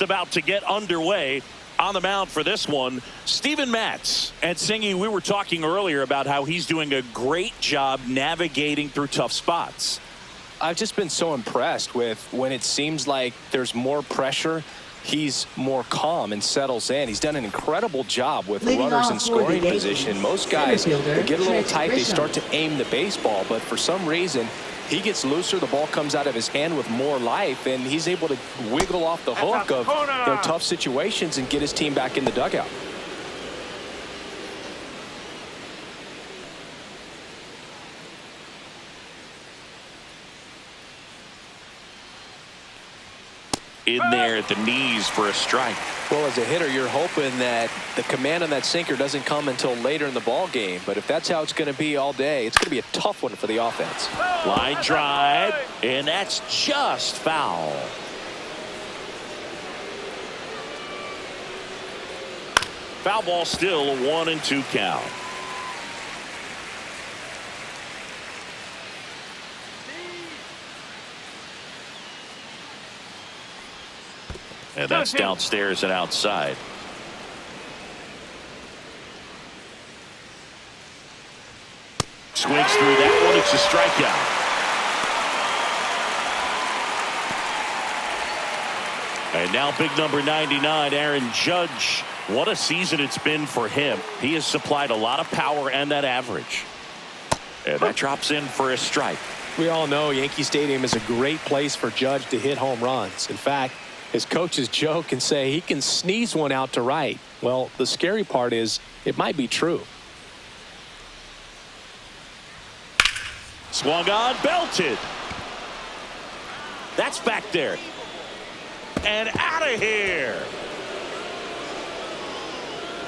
About to get underway on the mound for this one, Steven Matz. And Singy, we were talking earlier about how he's doing a great job navigating through tough spots. I've just been so impressed with when it seems like there's more pressure, he's more calm and settles in. He's done an incredible job with runners in scoring position. Most guys get a little tight, they start to aim the baseball, but for some reason he gets looser, the ball comes out of his hand with more life, and he's able to wiggle off the hook of tough situations and get his team back in the dugout. In there at the knees for a strike. Well, as a hitter, you're hoping that the command on that sinker doesn't come until later in the ball game. But if that's how it's going to be all day, it's going to be a tough one for the offense. Line drive, and that's just foul. Foul ball still, a 1-2 count. And that's downstairs and outside. Swings through that one. It's a strikeout. And now big number 99, Aaron Judge. What a season it's been for him. He has supplied a lot of power and that average. And that drops in for a strike. We all know Yankee Stadium is a great place for Judge to hit home runs. In fact, his coaches joke and say he can sneeze one out to right. Well, the scary part is it might be true. Swung on, belted. That's back there. And out of here.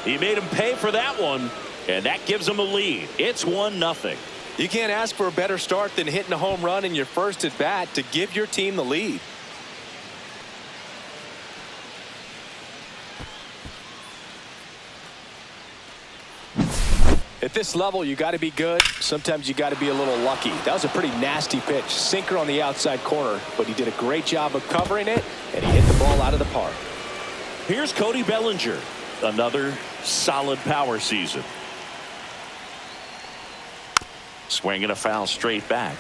He made him pay for that one, and that gives him a lead. It's 1-0. You can't ask for a better start than hitting a home run in your first at bat to give your team the lead. At this level, you got to be good. Sometimes you got to be a little lucky. That was a pretty nasty pitch. Sinker on the outside corner, but he did a great job of covering it, and he hit the ball out of the park. Here's Cody Bellinger. Another solid power season. Swinging a foul straight back.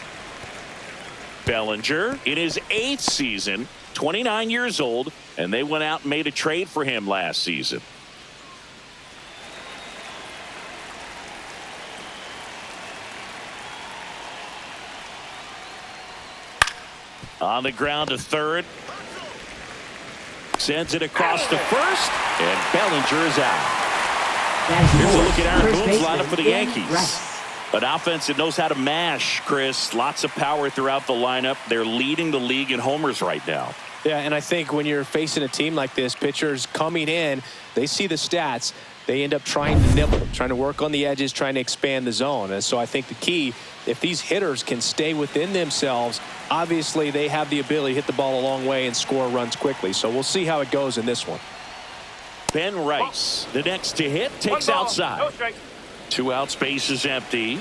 Bellinger in his 8th season, 29 years old, and they went out and made a trade for him last season. On the ground to third. Sends it across to first. And Bellinger is out. Here's a look at Aaron Boone's lineup for the Yankees. An offense that knows how to mash, Chris. Lots of power throughout the lineup. They're leading the league in homers right now. Yeah, and I think when you're facing a team like this, pitchers coming in, they see the stats. They end up trying to nibble, trying to work on the edges, trying to expand the zone. And so I think the key, if these hitters can stay within themselves, obviously they have the ability to hit the ball a long way and score runs quickly. So we'll see how it goes in this one. Ben Rice, the next to hit, takes outside. 2 out, space is empty.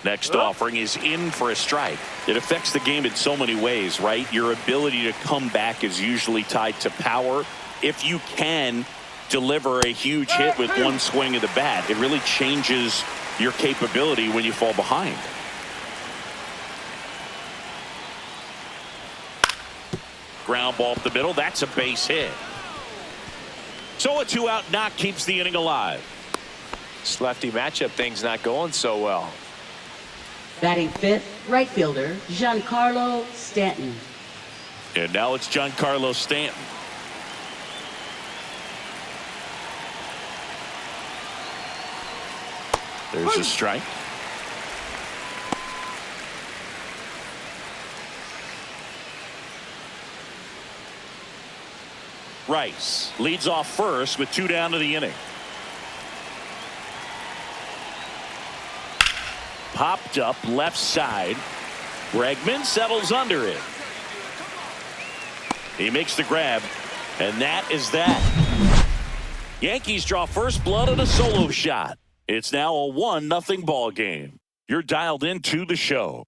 Next offering is in for a strike. It affects the game in so many ways, right? Your ability to come back is usually tied to power. If you can deliver a huge hit with one swing of the bat, it really changes your capability when you fall behind. Ground ball up the middle. That's a base hit. So a 2-out knock keeps the inning alive. This lefty matchup thing's not going so well. Batting 5th, right fielder, Giancarlo Stanton. And now it's Giancarlo Stanton. There's a strike. Rice leads off first with 2 down to the inning. Popped up left side. Bregman settles under it. He makes the grab, and that is that. Yankees draw first blood on a solo shot. It's now a 1-0 ball game. You're dialed into the show.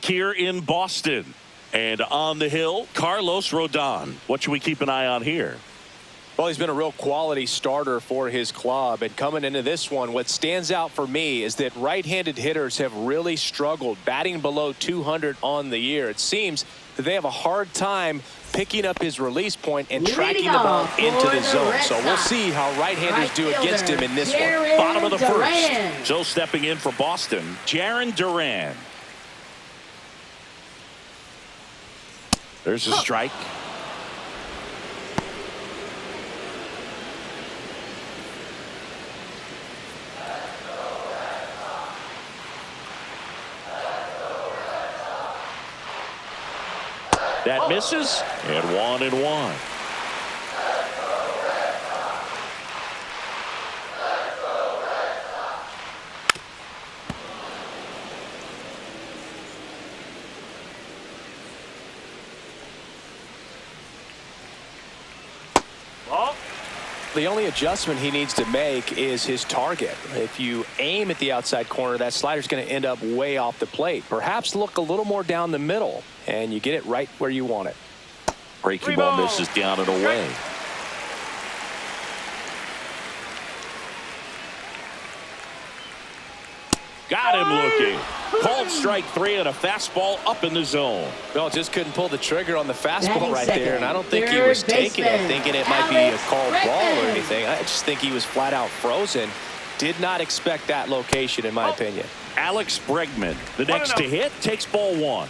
here in Boston. And on the hill, Carlos Rodon. What should we keep an eye on here? Well, he's been a real quality starter for his club. And coming into this one, what stands out for me is that right-handed hitters have really struggled, batting below 200 on the year. It seems that they have a hard time picking up his release point and tracking the ball into the zone. So we'll see how right-handers do against him in this one. Bottom of the first. So stepping in for Boston, Jarren Duran. There's a strike. That misses, and 1-1. The only adjustment he needs to make is his target. If you aim at the outside corner, that slider's going to end up way off the plate. Perhaps look a little more down the middle, and you get it right where you want it. Breaking ball misses down and away. Got him looking. Called strike 3 and a fastball up in the zone. Well, just couldn't pull the trigger on the fastball right there, and I don't think he was taking it, thinking it might be a called ball or anything. I just think he was flat out frozen. Did not expect that location, in my opinion. Alex Bregman, the next to hit, takes ball 1.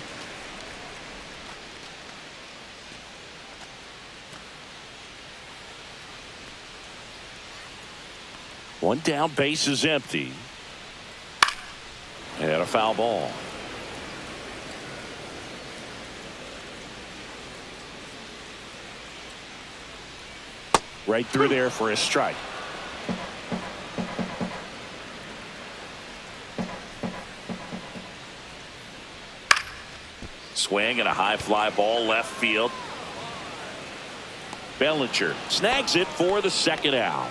One down, base is empty. And a foul ball. Right through there for a strike. Swing and a high fly ball left field. Bellinger snags it for the second out.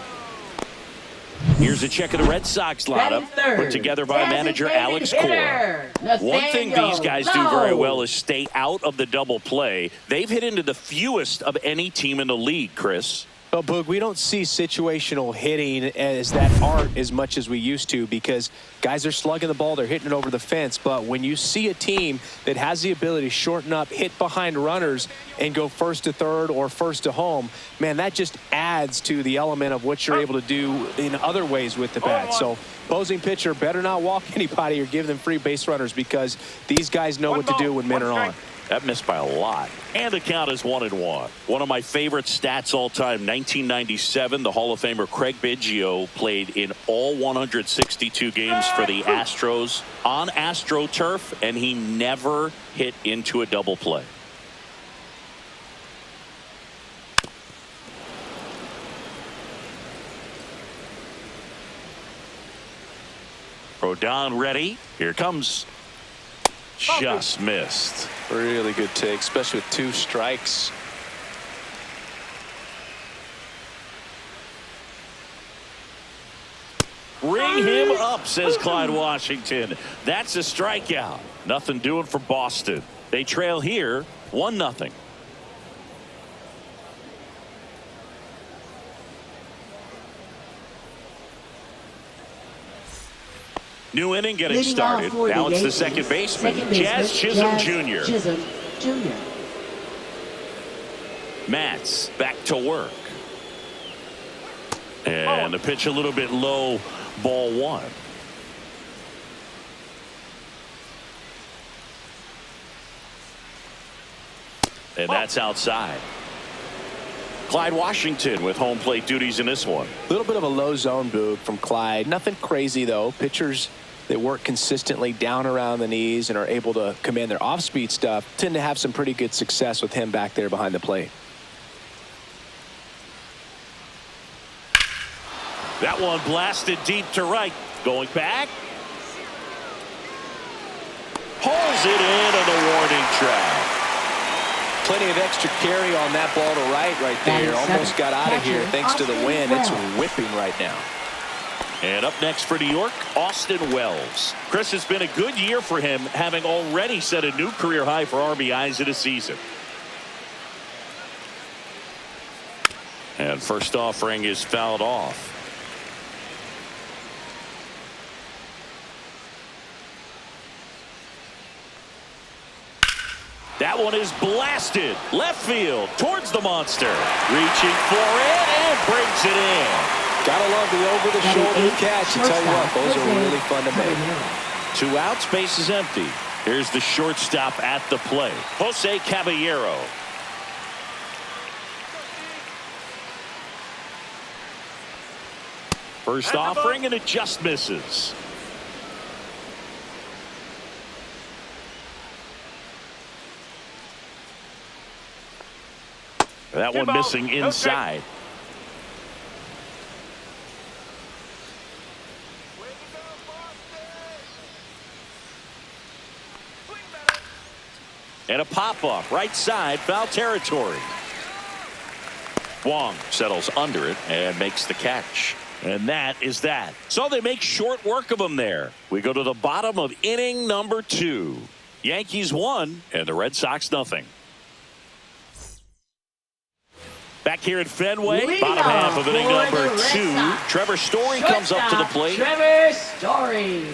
Here's a check of the Red Sox lineup put together by manager Alex Cora. One thing these guys do very well is stay out of the double play. They've hit into the fewest of any team in the league, Chris. Well, Boog, we don't see situational hitting as that art as much as we used to because guys are slugging the ball, they're hitting it over the fence. But when you see a team that has the ability to shorten up, hit behind runners, and go first to third or first to home, man, that just adds to the element of what you're able to do in other ways with the bat. So opposing pitcher better not walk anybody or give them free base runners because these guys know what to do when men are on. That missed by a lot. And the count is 1-1. One of my favorite stats all time, 1997, the Hall of Famer Craig Biggio played in all 162 games for the Astros on AstroTurf, and he never hit into a double play. Rodon ready. Here comes. Just missed. Really good take, especially with 2 strikes. Ring him up, says Clyde Washington. That's a strikeout. Nothing doing for Boston. They trail here 1-0. New inning getting started. Now it's the second baseman, Jazz Chisholm Jr. Matz back to work. And the pitch a little bit low, ball 1. And that's outside. Clyde Washington with home plate duties in this one. A little bit of a low zone boot from Clyde. Nothing crazy, though. Pitchers that work consistently down around the knees and are able to command their off-speed stuff tend to have some pretty good success with him back there behind the plate. That one blasted deep to right. Going back. Pulls it in on the warning track. Plenty of extra carry on that ball to right there. Almost got out of here thanks to the wind. It's whipping right now. And up next for New York, Austin Wells. Chris, it's been a good year for him, having already set a new career high for RBIs in a season. And first offering is fouled off. That one is blasted left field towards the monster. Reaching for it and brings it in. Gotta love the over-the-shoulder catch. I tell you what, those are really fun to make. 2 outs, base is empty. Here's the shortstop at the plate, Jose Caballero. First offering, and it just misses. That one missing inside. And a pop-up right side, foul territory. Wong settles under it and makes the catch. And that is that. So they make short work of him there. We go to the bottom of inning number 2. Yankees 1 and the Red Sox nothing. Back here at Fenway, bottom half of inning number 2. Trevor Story comes up to the plate. Trevor Story.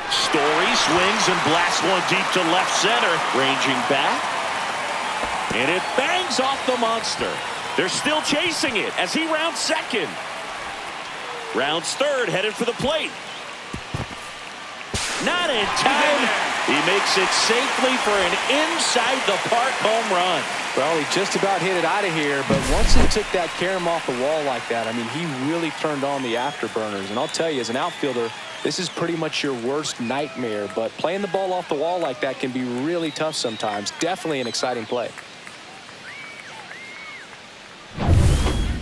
Story swings and blasts one deep to left center. Ranging back. And it bangs off the monster. They're still chasing it as he rounds second. Rounds third, headed for the plate. Not in time. He makes it safely for an inside-the-park home run. Well, he just about hit it out of here, but once he took that carom off the wall like that, I mean, he really turned on the afterburners. And I'll tell you, as an outfielder, this is pretty much your worst nightmare. But playing the ball off the wall like that can be really tough sometimes. Definitely an exciting play.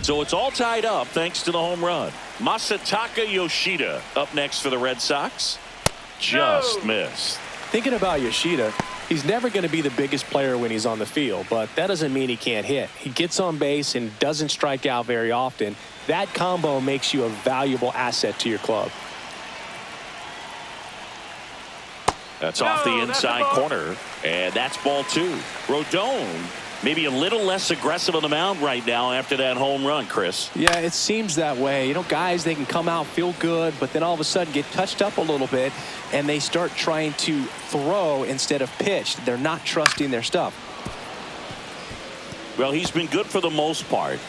So it's all tied up thanks to the home run. Masataka Yoshida up next for the Red Sox. Just missed. Thinking about Yoshida, he's never going to be the biggest player when he's on the field, but that doesn't mean he can't hit. He gets on base and doesn't strike out very often. That combo makes you a valuable asset to your club. That's off the inside corner, and that's ball 2. Rodon maybe a little less aggressive on the mound right now after that home run, Chris. Yeah, it seems that way. You know, guys, they can come out, feel good, but then all of a sudden get touched up a little bit, and they start trying to throw instead of pitch. They're not trusting their stuff. Well, he's been good for the most part.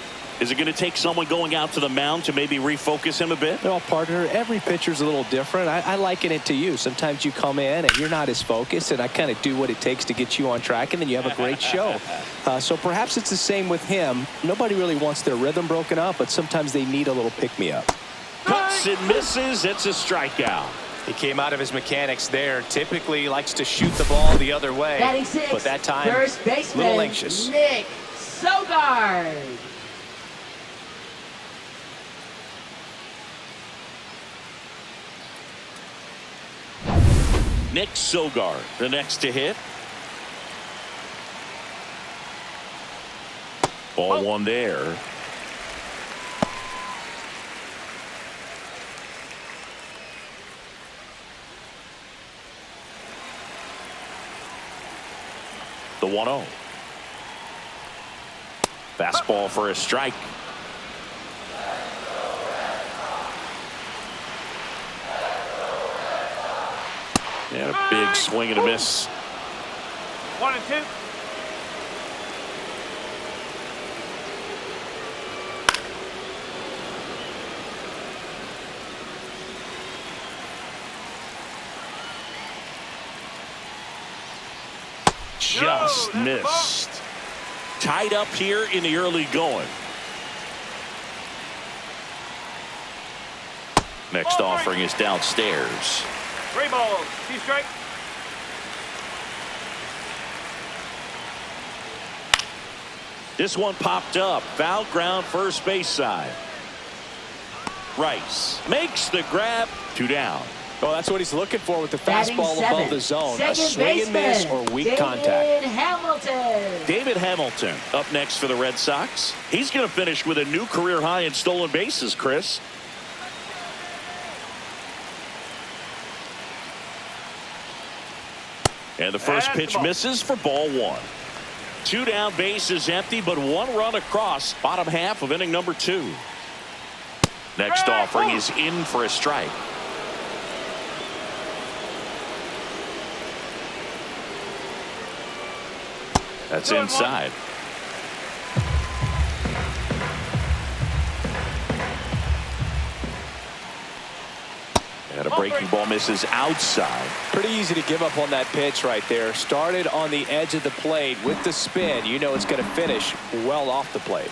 Is it going to take someone going out to the mound to maybe refocus him a bit? Well, partner, every pitcher's a little different. I liken it to you. Sometimes you come in and you're not as focused, and I kind of do what it takes to get you on track, and then you have a great show. So perhaps it's the same with him. Nobody really wants their rhythm broken up, but sometimes they need a little pick-me-up. Cuts and misses. It's a strikeout. He came out of his mechanics there. Typically he likes to shoot the ball the other way. But that time, a little anxious. Nick Sogard. Nick Sogard, the next to hit. Ball 1 there. The 1-0. Fastball for a strike. And a big swing and a miss. 1-2. Just missed. Tied up here in the early going. Next offering is downstairs. 3 balls, 2 strikes. This one popped up. Foul ground, first base side. Rice makes the grab. 2 down. Well, that's what he's looking for with the Batting fastball above seventh, the zone. A second swing and miss or baseman, weak David contact. Hamilton. David Hamilton up next for the Red Sox. He's going to finish with a new career high in stolen bases, Chris. And the first pitch misses for ball one. 2 down, bases empty, but 1 run across. Bottom half of inning number 2. Next offering is in for a strike. That's inside. And a breaking ball misses outside. Pretty easy to give up on that pitch right there. Started on the edge of the plate with the spin. You know it's going to finish well off the plate.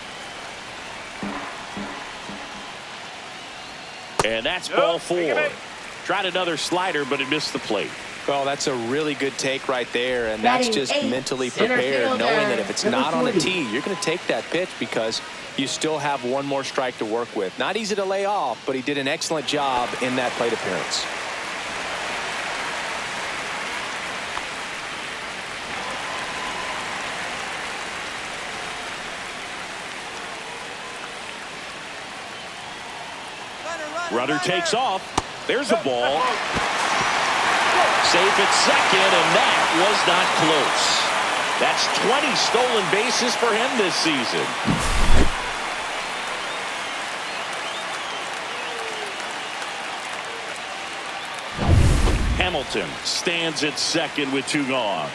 And that's ball 4. Tried another slider, but it missed the plate. Well, that's a really good take right there, and that's just mentally prepared, knowing that if it's not on a tee, you're going to take that pitch because you still have 1 more strike to work with. Not easy to lay off, but he did an excellent job in that plate appearance. Runner takes off. There's a ball. Safe at second, and that was not close. That's 20 stolen bases for him this season. Hamilton stands at second with 2 gone.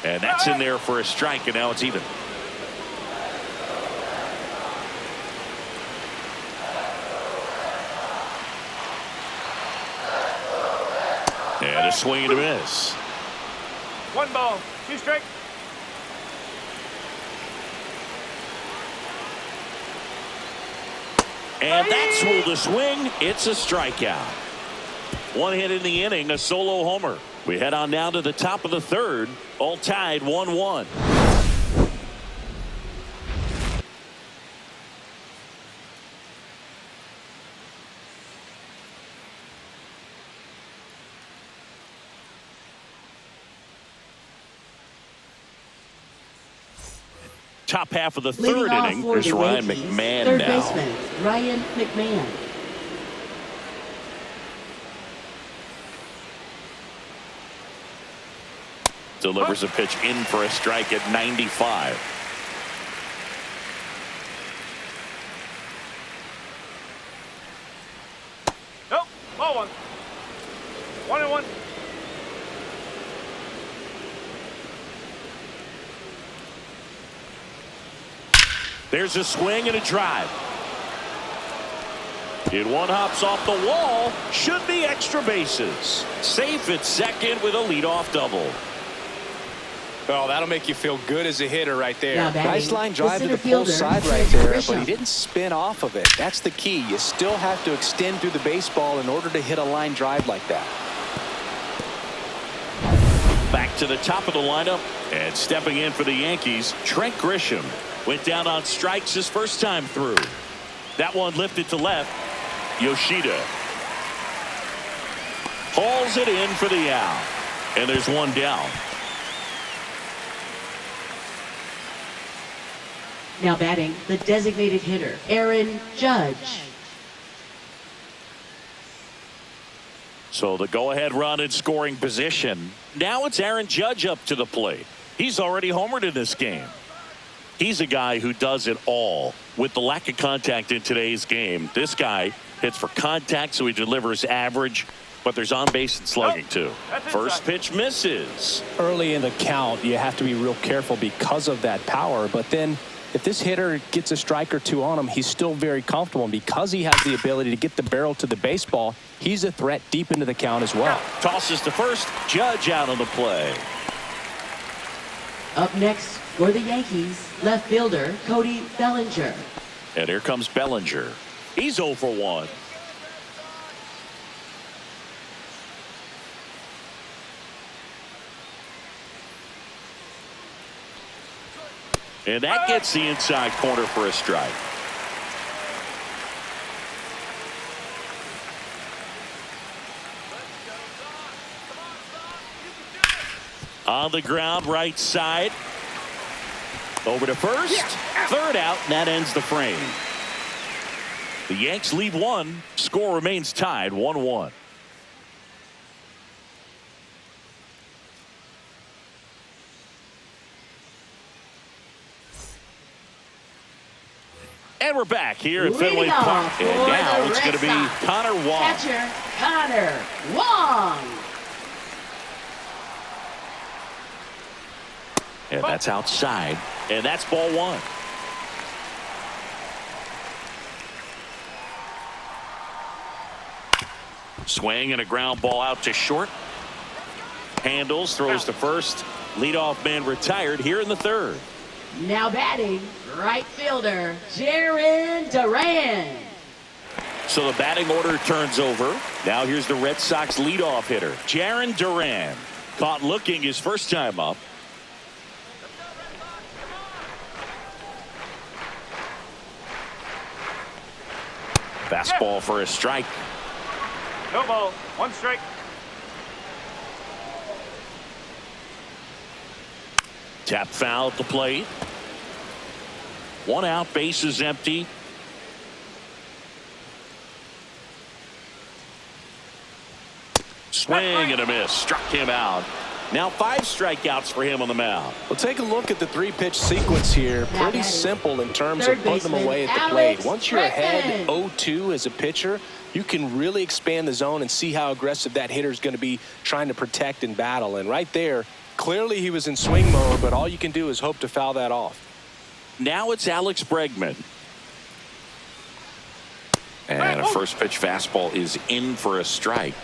And that's in there for a strike, and now it's even. And a swing and a miss. 1 ball, 2 strikes. And that's ruled a swing. It's a strikeout. 1 hit in the inning, a solo homer. We head on down to the top of the 3rd, all tied 1-1. Top half of the 3rd inning. There's Ryan McMahon third now. Baseman, Ryan McMahon. Delivers a pitch in for a strike at 95. Nope, ball 1. 1-1. There's a swing and a drive. It 1 hops off the wall. Should be extra bases. Safe at second with a leadoff double. Well, that'll make you feel good as a hitter right there. Nice line the drive to the center pull fielder, side right there, Grisham. but he didn't spin off of it. That's the key. You still have to extend through the baseball in order to hit a line drive like that. Back to the top of the lineup, and stepping in for the Yankees, Trent Grisham. Went down on strikes his first time through. That one lifted to left. Yoshida hauls it in for the out. And there's 1 down. Now batting, the designated hitter, Aaron Judge. So the go-ahead run in scoring position. Now it's Aaron Judge up to the plate. He's already homered in this game. He's a guy who does it all. With the lack of contact in today's game, this guy hits for contact, so he delivers average, but there's on base and slugging too. First pitch misses. Early in the count, you have to be real careful because of that power, but then if this hitter gets a strike or 2 on him, he's still very comfortable, and because he has the ability to get the barrel to the baseball, he's a threat deep into the count as well. Tosses to first. Judge out on the play. Up next for the Yankees, left fielder, Cody Bellinger. And here comes Bellinger. He's 0 for 1. And that gets the inside corner for a strike. On the ground, right side. Over to first. Third out, and that ends the frame. The Yanks lead one. Score remains tied 1-1. And we're back here at Fenway Park. And now it's going to be Connor Wong. Catcher, Connor Wong. And that's outside. And that's ball one. Swing and a ground ball out to short. Handles, throws to first. Leadoff man retired here in the third. Now batting, right fielder, Jarren Duran. So the batting order turns over. Now here's the Red Sox leadoff hitter, Jarren Duran. Caught looking his first time up. Fastball for a strike. No ball. 1 strike. Tap foul at the plate. 1 out, base is empty. Swing and a miss. Struck him out. Now 5 strikeouts for him on the mound. Well, take a look at the 3-pitch sequence here. Pretty simple in terms of putting them away at the plate. Once you're ahead 0-2 as a pitcher, you can really expand the zone and see how aggressive that hitter is going to be trying to protect and battle. And right there, clearly he was in swing mode, but all you can do is hope to foul that off. Now it's Alex Bregman. And a first pitch fastball is in for a strike.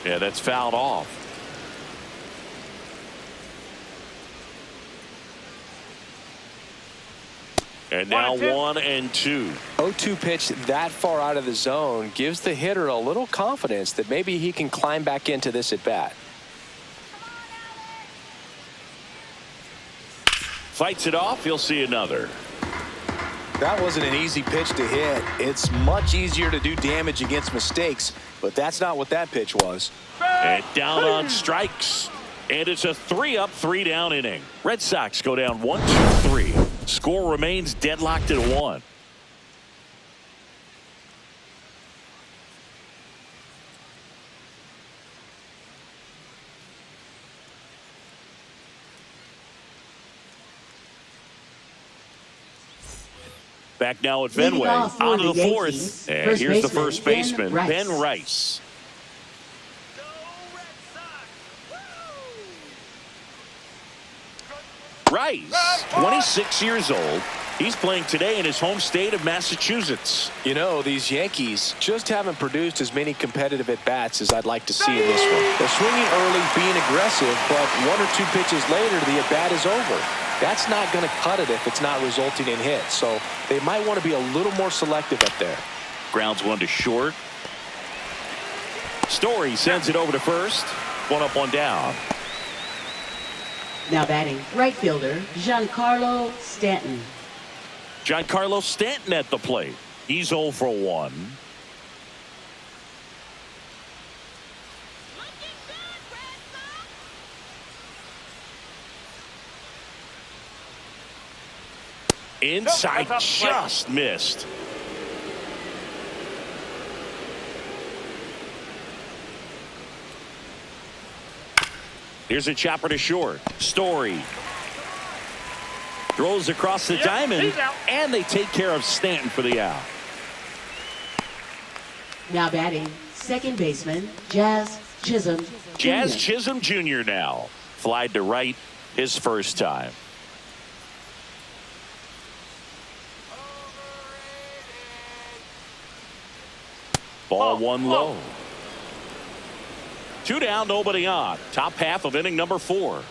Yeah, that's fouled off. And now 1 and 2. 0-2 pitch that far out of the zone gives the hitter a little confidence that maybe he can climb back into this at bat. Fights it off. He'll see another. That wasn't an easy pitch to hit. It's much easier to do damage against mistakes, but that's not what that pitch was. And down on strikes. And it's a 3-up, 3-down inning. Red Sox go down 1-2-3. Score remains deadlocked at 1. Back now at Fenway. On to the fourth. And here's the first baseman, Ben Rice. Rice, 26 years old. He's playing today in his home state of Massachusetts. You know, these Yankees just haven't produced as many competitive at-bats as I'd like to see in this one. They're swinging early, being aggressive, but 1 or 2 pitches later, the at-bat is over. That's not going to cut it if it's not resulting in hits. So they might want to be a little more selective up there. Grounds 1 to short. Story sends it over to first. 1 up, 1 down. Now batting, right fielder, Giancarlo Stanton. Giancarlo Stanton at the plate. He's 0 for 1. Inside, just missed. Here's a chopper to short. Story throws across the diamond, and they take care of Stanton for the out. Now batting, second baseman, Jazz Chisholm. Jazz Jr. Chisholm Jr. now. Flied to right his first time. Ball 1 low. 2 down, nobody on. Top half of inning number 4.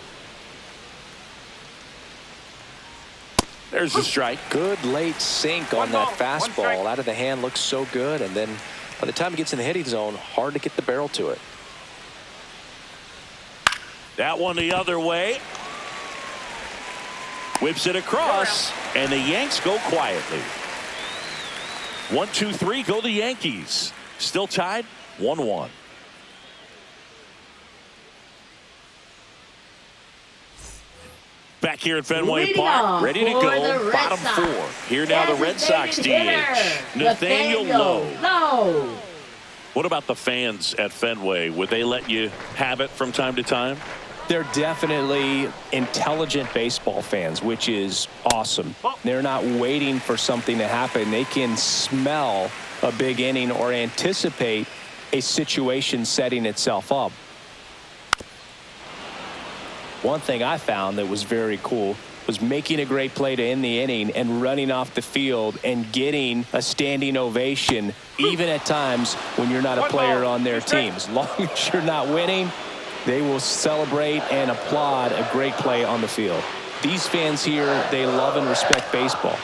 There's a strike. Good late sink on that fastball. Out of the hand, looks so good. And then by the time it gets in the hitting zone, hard to get the barrel to it. That one the other way. Whips it across, and the Yanks go quietly. 1-2-3, go the Yankees. Still tied, 1-1. Back here at Fenway Park, ready to go. Bottom four. Here now the Red Sox DH, Nathaniel Lowe. What about the fans at Fenway? Would they let you have it from time to time? They're definitely intelligent baseball fans, which is awesome. They're not waiting for something to happen. They can smell a big inning or anticipate a situation setting itself up. One thing I found that was very cool was making a great play to end the inning and running off the field and getting a standing ovation, even at times when you're not a player on their team. As long as you're not winning, they will celebrate and applaud a great play on the field. These fans here, they love and respect baseball.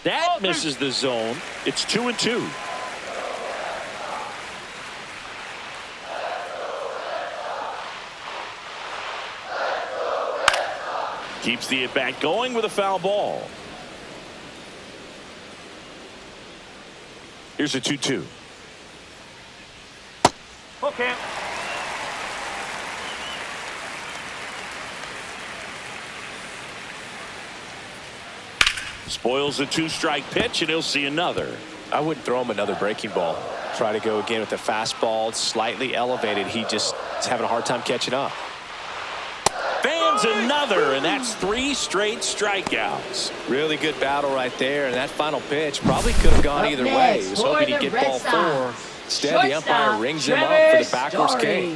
That misses the zone. It's 2-2. Keeps the at-bat going with a foul ball. Here's a 2-2. Okay. Spoils a two-strike pitch, and he'll see another. I wouldn't throw him another breaking ball. Try to go again with the fastball, slightly elevated. He just is having a hard time catching up. Fans another, and that's 3 straight strikeouts. Really good battle right there, and that final pitch probably could have gone either way. He was hoping he'd get ball 4. Instead, the umpire rings him up for the backwards K.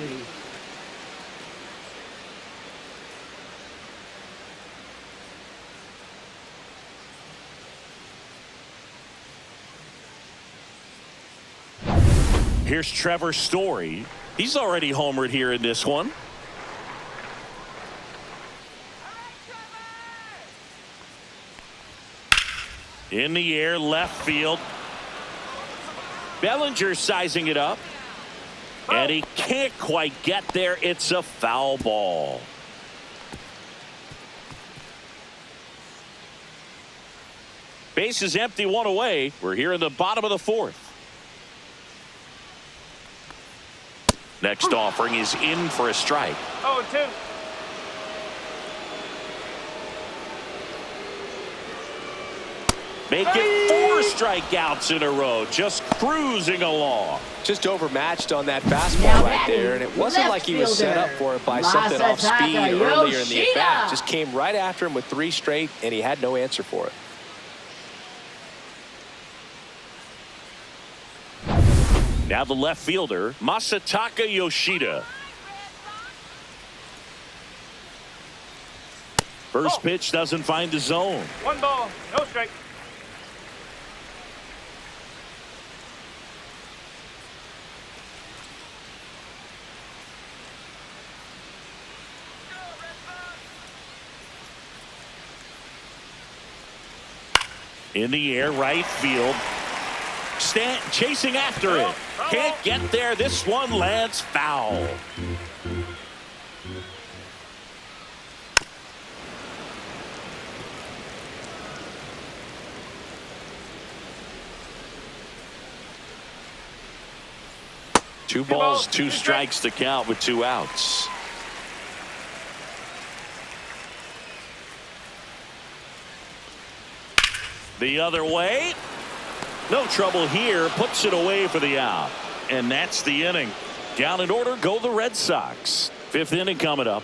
Here's Trevor Story. He's already homered here in this one. In the air, left field. Bellinger sizing it up. And he can't quite get there. It's a foul ball. Base is empty, 1 away. We're here in the bottom of the 4th. Next offering is in for a strike. 0-2. Make it 4 strikeouts in a row. Just cruising along. Just overmatched on that fastball right there, and it wasn't like he was set up for it by something off speed earlier in the at-bat. Just came right after him with 3 straight, and he had no answer for it. Now the left fielder, Masataka Yoshida. First pitch doesn't find the zone. 1 ball, no strike. In the air, right field. Stanton chasing after it. Can't get there. This one lands foul. Two balls, 2 strikes to count with 2 outs. The other way. No trouble here. Puts it away for the out. And that's the inning. Down in order go the Red Sox. 5th inning coming up.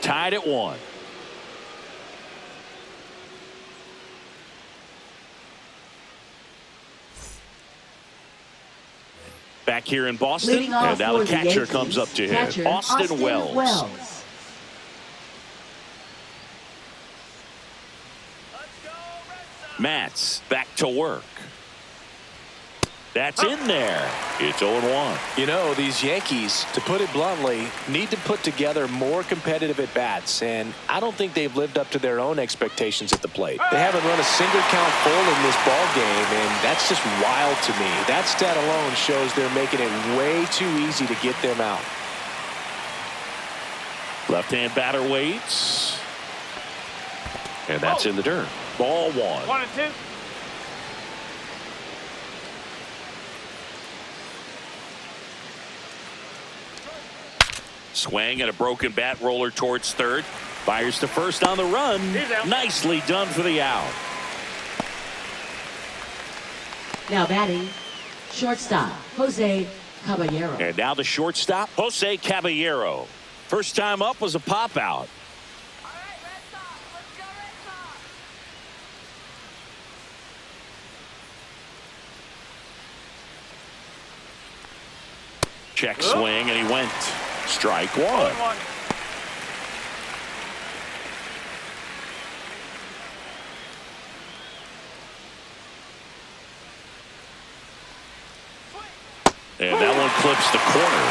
Tied at 1. Back here in Boston. And now the catcher comes up to hit. Austin Wells. Matz back to work. That's in there. It's 0-1. You know, these Yankees, to put it bluntly, need to put together more competitive at-bats, and I don't think they've lived up to their own expectations at the plate. They haven't run a single count full in this ball game, and that's just wild to me. That stat alone shows they're making it way too easy to get them out. Left-hand batter waits. And that's in the dirt. Ball 1. 1-2. Swing and a broken bat roller towards third. Fires to first on the run. Nicely done for the out. Now batting, shortstop, Jose Caballero. And now the shortstop, Jose Caballero. First time up was a pop out. Check swing, and he went. Strike 1. 1-1. And that one clips the corner.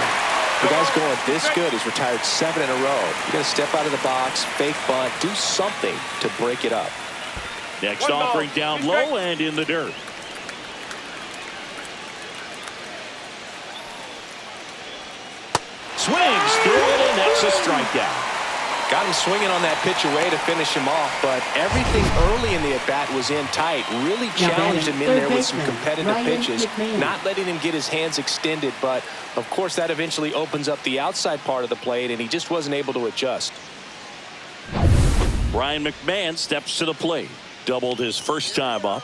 The guy's going this good. He's retired 7 in a row. You got to step out of the box, fake bunt, do something to break it up. Next offering down low and in the dirt. Swings through it, and that's a strikeout. Got him swinging on that pitch away to finish him off, but everything early in the at-bat was in tight. Really challenged him in there with some competitive pitches, not letting him get his hands extended, but of course that eventually opens up the outside part of the plate, and he just wasn't able to adjust. Ryan McMahon steps to the plate. Doubled his first time up.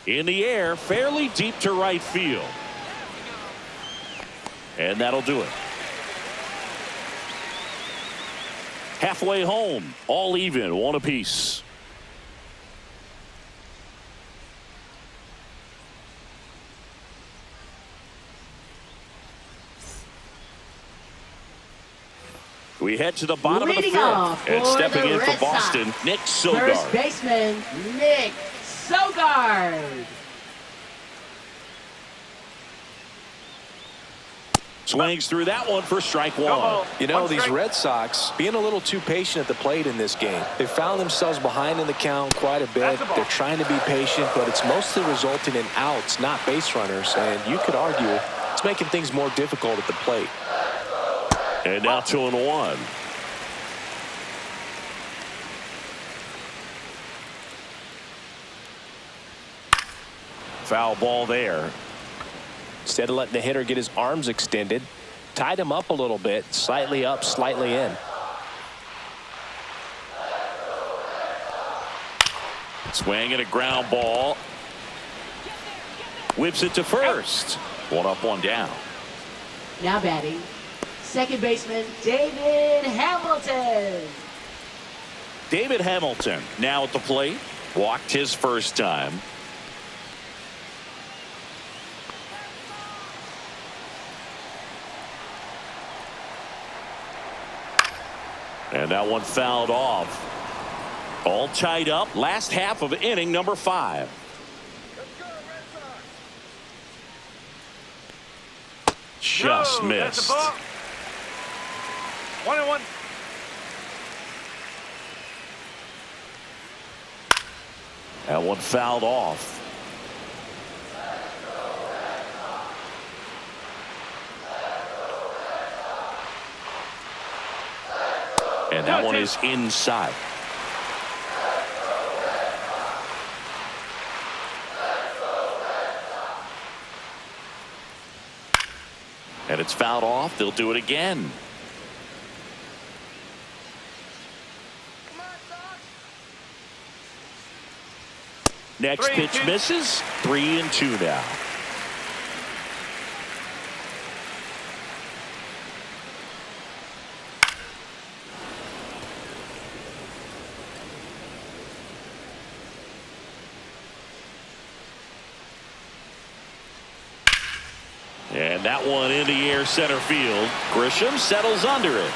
In the air, fairly deep to right field. And that'll do it. Halfway home, all even, 1 apiece. We head to the bottom of the Leading fifth, off and for stepping the in Red for Boston, Sox, Nick First Sogard. baseman, Nick Sogard. Swings through that one for strike 1. You know, these Red Sox being a little too patient at the plate in this game. They found themselves behind in the count quite a bit. They're trying to be patient, but it's mostly resulting in outs, not base runners. And you could argue it's making things more difficult at the plate. And now 2-1. Foul ball there. Instead of letting the hitter get his arms extended, tied him up a little bit, slightly up, slightly in. Swing and a ground ball. Whips it to first. 1 up, 1 down. Now batting, second baseman, David Hamilton. David Hamilton now at the plate. Walked his first time. And that one fouled off. All tied up. Last half of inning number 5. Just missed. 1-1. That one fouled off. And that one is inside. And it's fouled off. They'll do it again. Next pitch misses. 3-2 now. And that one in the air center field. Grisham settles under it.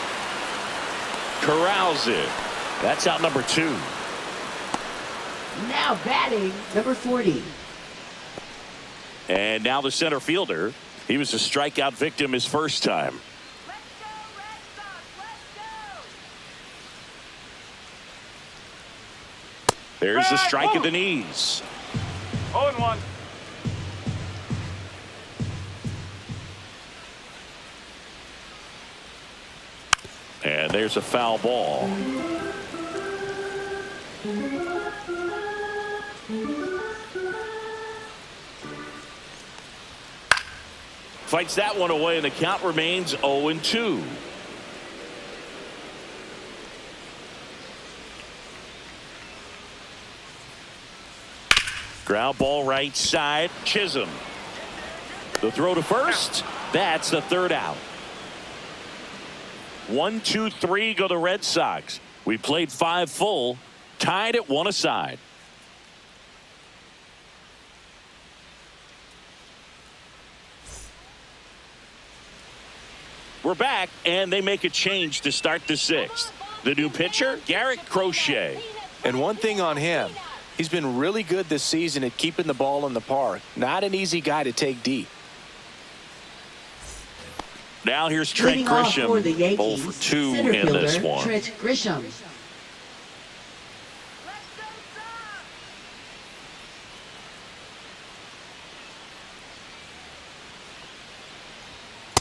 Corrals it. That's out number 2. Now batting, number 40. And now the center fielder. He was a strikeout victim his first time. Let's go, Red Sox. Let's go. There's the strike at the knees. 0-1. And there's a foul ball. Fights that one away, and the count remains 0-2. Ground ball right side. Chisholm. The throw to first. That's the third out. 1, 2, 3 go the Red Sox. We played 5 full, tied at 1 aside. We're back, and they make a change to start the 6th. The new pitcher, Garrett Crochet. And one thing on him, he's been really good this season at keeping the ball in the park. Not an easy guy to take deep. Now here's Trent Leading off Grisham, for the 0 Yankees, for 2 center in this fielder, one. Trent Grisham. Let's go,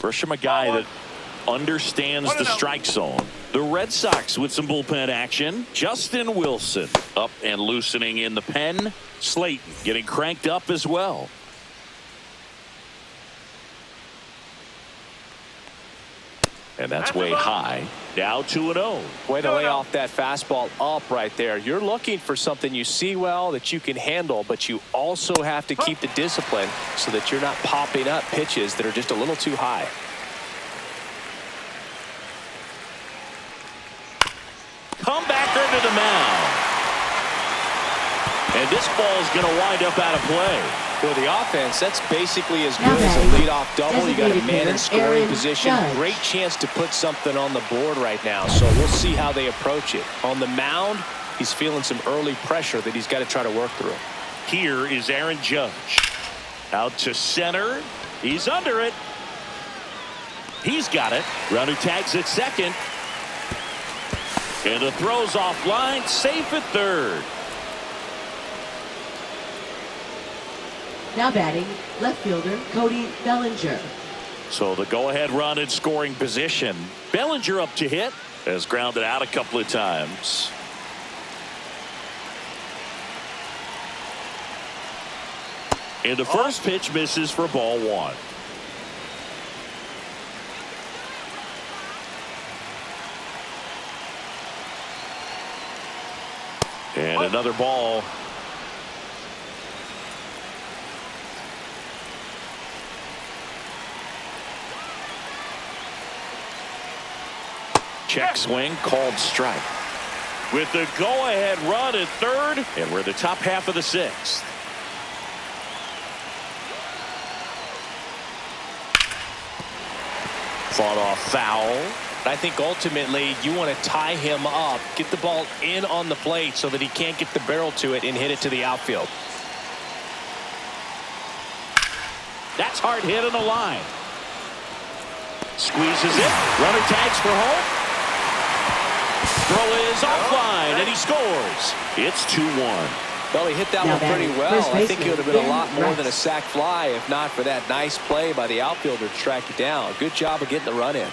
Sox. Grisham, a guy that understands the 1-0. strike zone. The Red Sox with some bullpen action. Justin Wilson up and loosening in the pen. Slayton getting cranked up as well. And that's way high. Now 2-0. Way to lay off that fastball up right there. You're looking for something you see well that you can handle, but you also have to keep the discipline so that you're not popping up pitches that are just a little too high. Comebacker to the mound. And this ball is going to wind up out of play. For the offense, that's basically as Now good as a batting, leadoff double. You got a designated man in hitter, scoring Aaron position. Judge. Great chance to put something on the board right now. So we'll see how they approach it. On the mound, he's feeling some early pressure that he's got to try to work through. Here is Aaron Judge. Out to center. He's under it. He's got it. Runner tags at second. And the throw's offline. Safe at third. Now batting, left fielder, Cody Bellinger. So the go-ahead run in scoring position. Bellinger up to hit. Has grounded out a couple of times. And the first pitch misses for ball 1. And another ball. Check swing, called strike. With the go-ahead run at third, and we're in the top half of the 6th. Fought off foul. I think ultimately you want to tie him up, get the ball in on the plate so that he can't get the barrel to it and hit it to the outfield. That's hard hit on the line. Squeezes it. Runner tags for home. Throw is offline, and he scores. It's 2-1. Well, he hit that Now one pretty batting, well. first I think it would have been a baseman, lot more Ben than a sac fly if not for that nice play by the outfielder to track it down. Good job of getting the run in.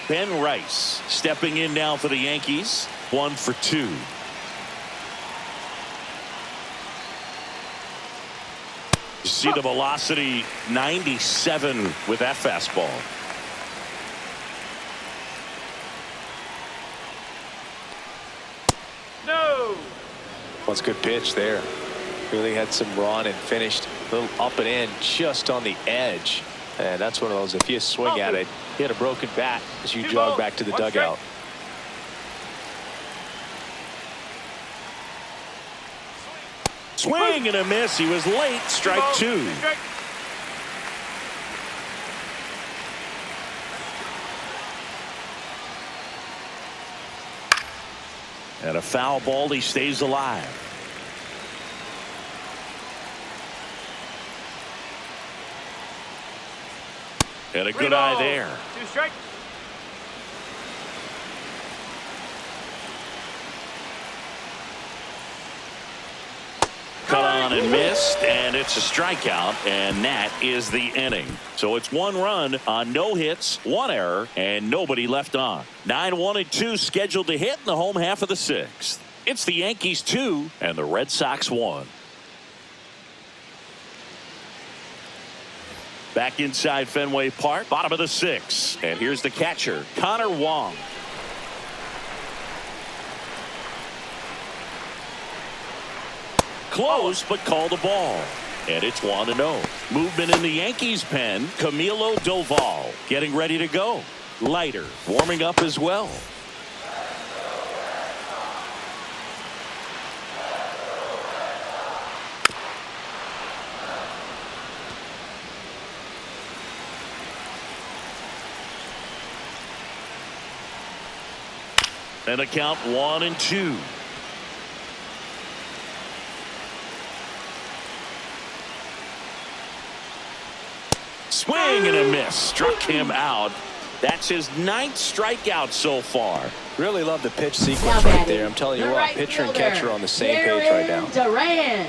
Ben Rice stepping in now for the Yankees. 1 for 2. You see the velocity, 97 with that fastball. No. That's a good pitch there. Really had some run and finished a little up and in just on the edge. And that's one of those, if you swing at it, you had a broken bat as you jog back to the dugout. Swing and a miss. He was late. Strike 2. And a foul ball. He stays alive. And a good eye there. 2 strikes. Cut on and missed, and it's a strikeout, and that is the inning. So it's 1 run on no hits, 1 error, and nobody left on. 9-1-2 scheduled to hit in the home half of the 6th. It's the Yankees 2 and the Red Sox 1. Back inside Fenway Park, bottom of the 6th, and here's the catcher, Connor Wong. Close, but called a ball. And it's 1-0. Movement in the Yankees pen. Camilo Doval getting ready to go. Leiter warming up as well. And a count 1-2. Swing and a miss. Struck him out. That's his 9th strikeout so far. Really love the pitch sequence right there. I'm telling you what, pitcher and catcher on the same page right now. Duran.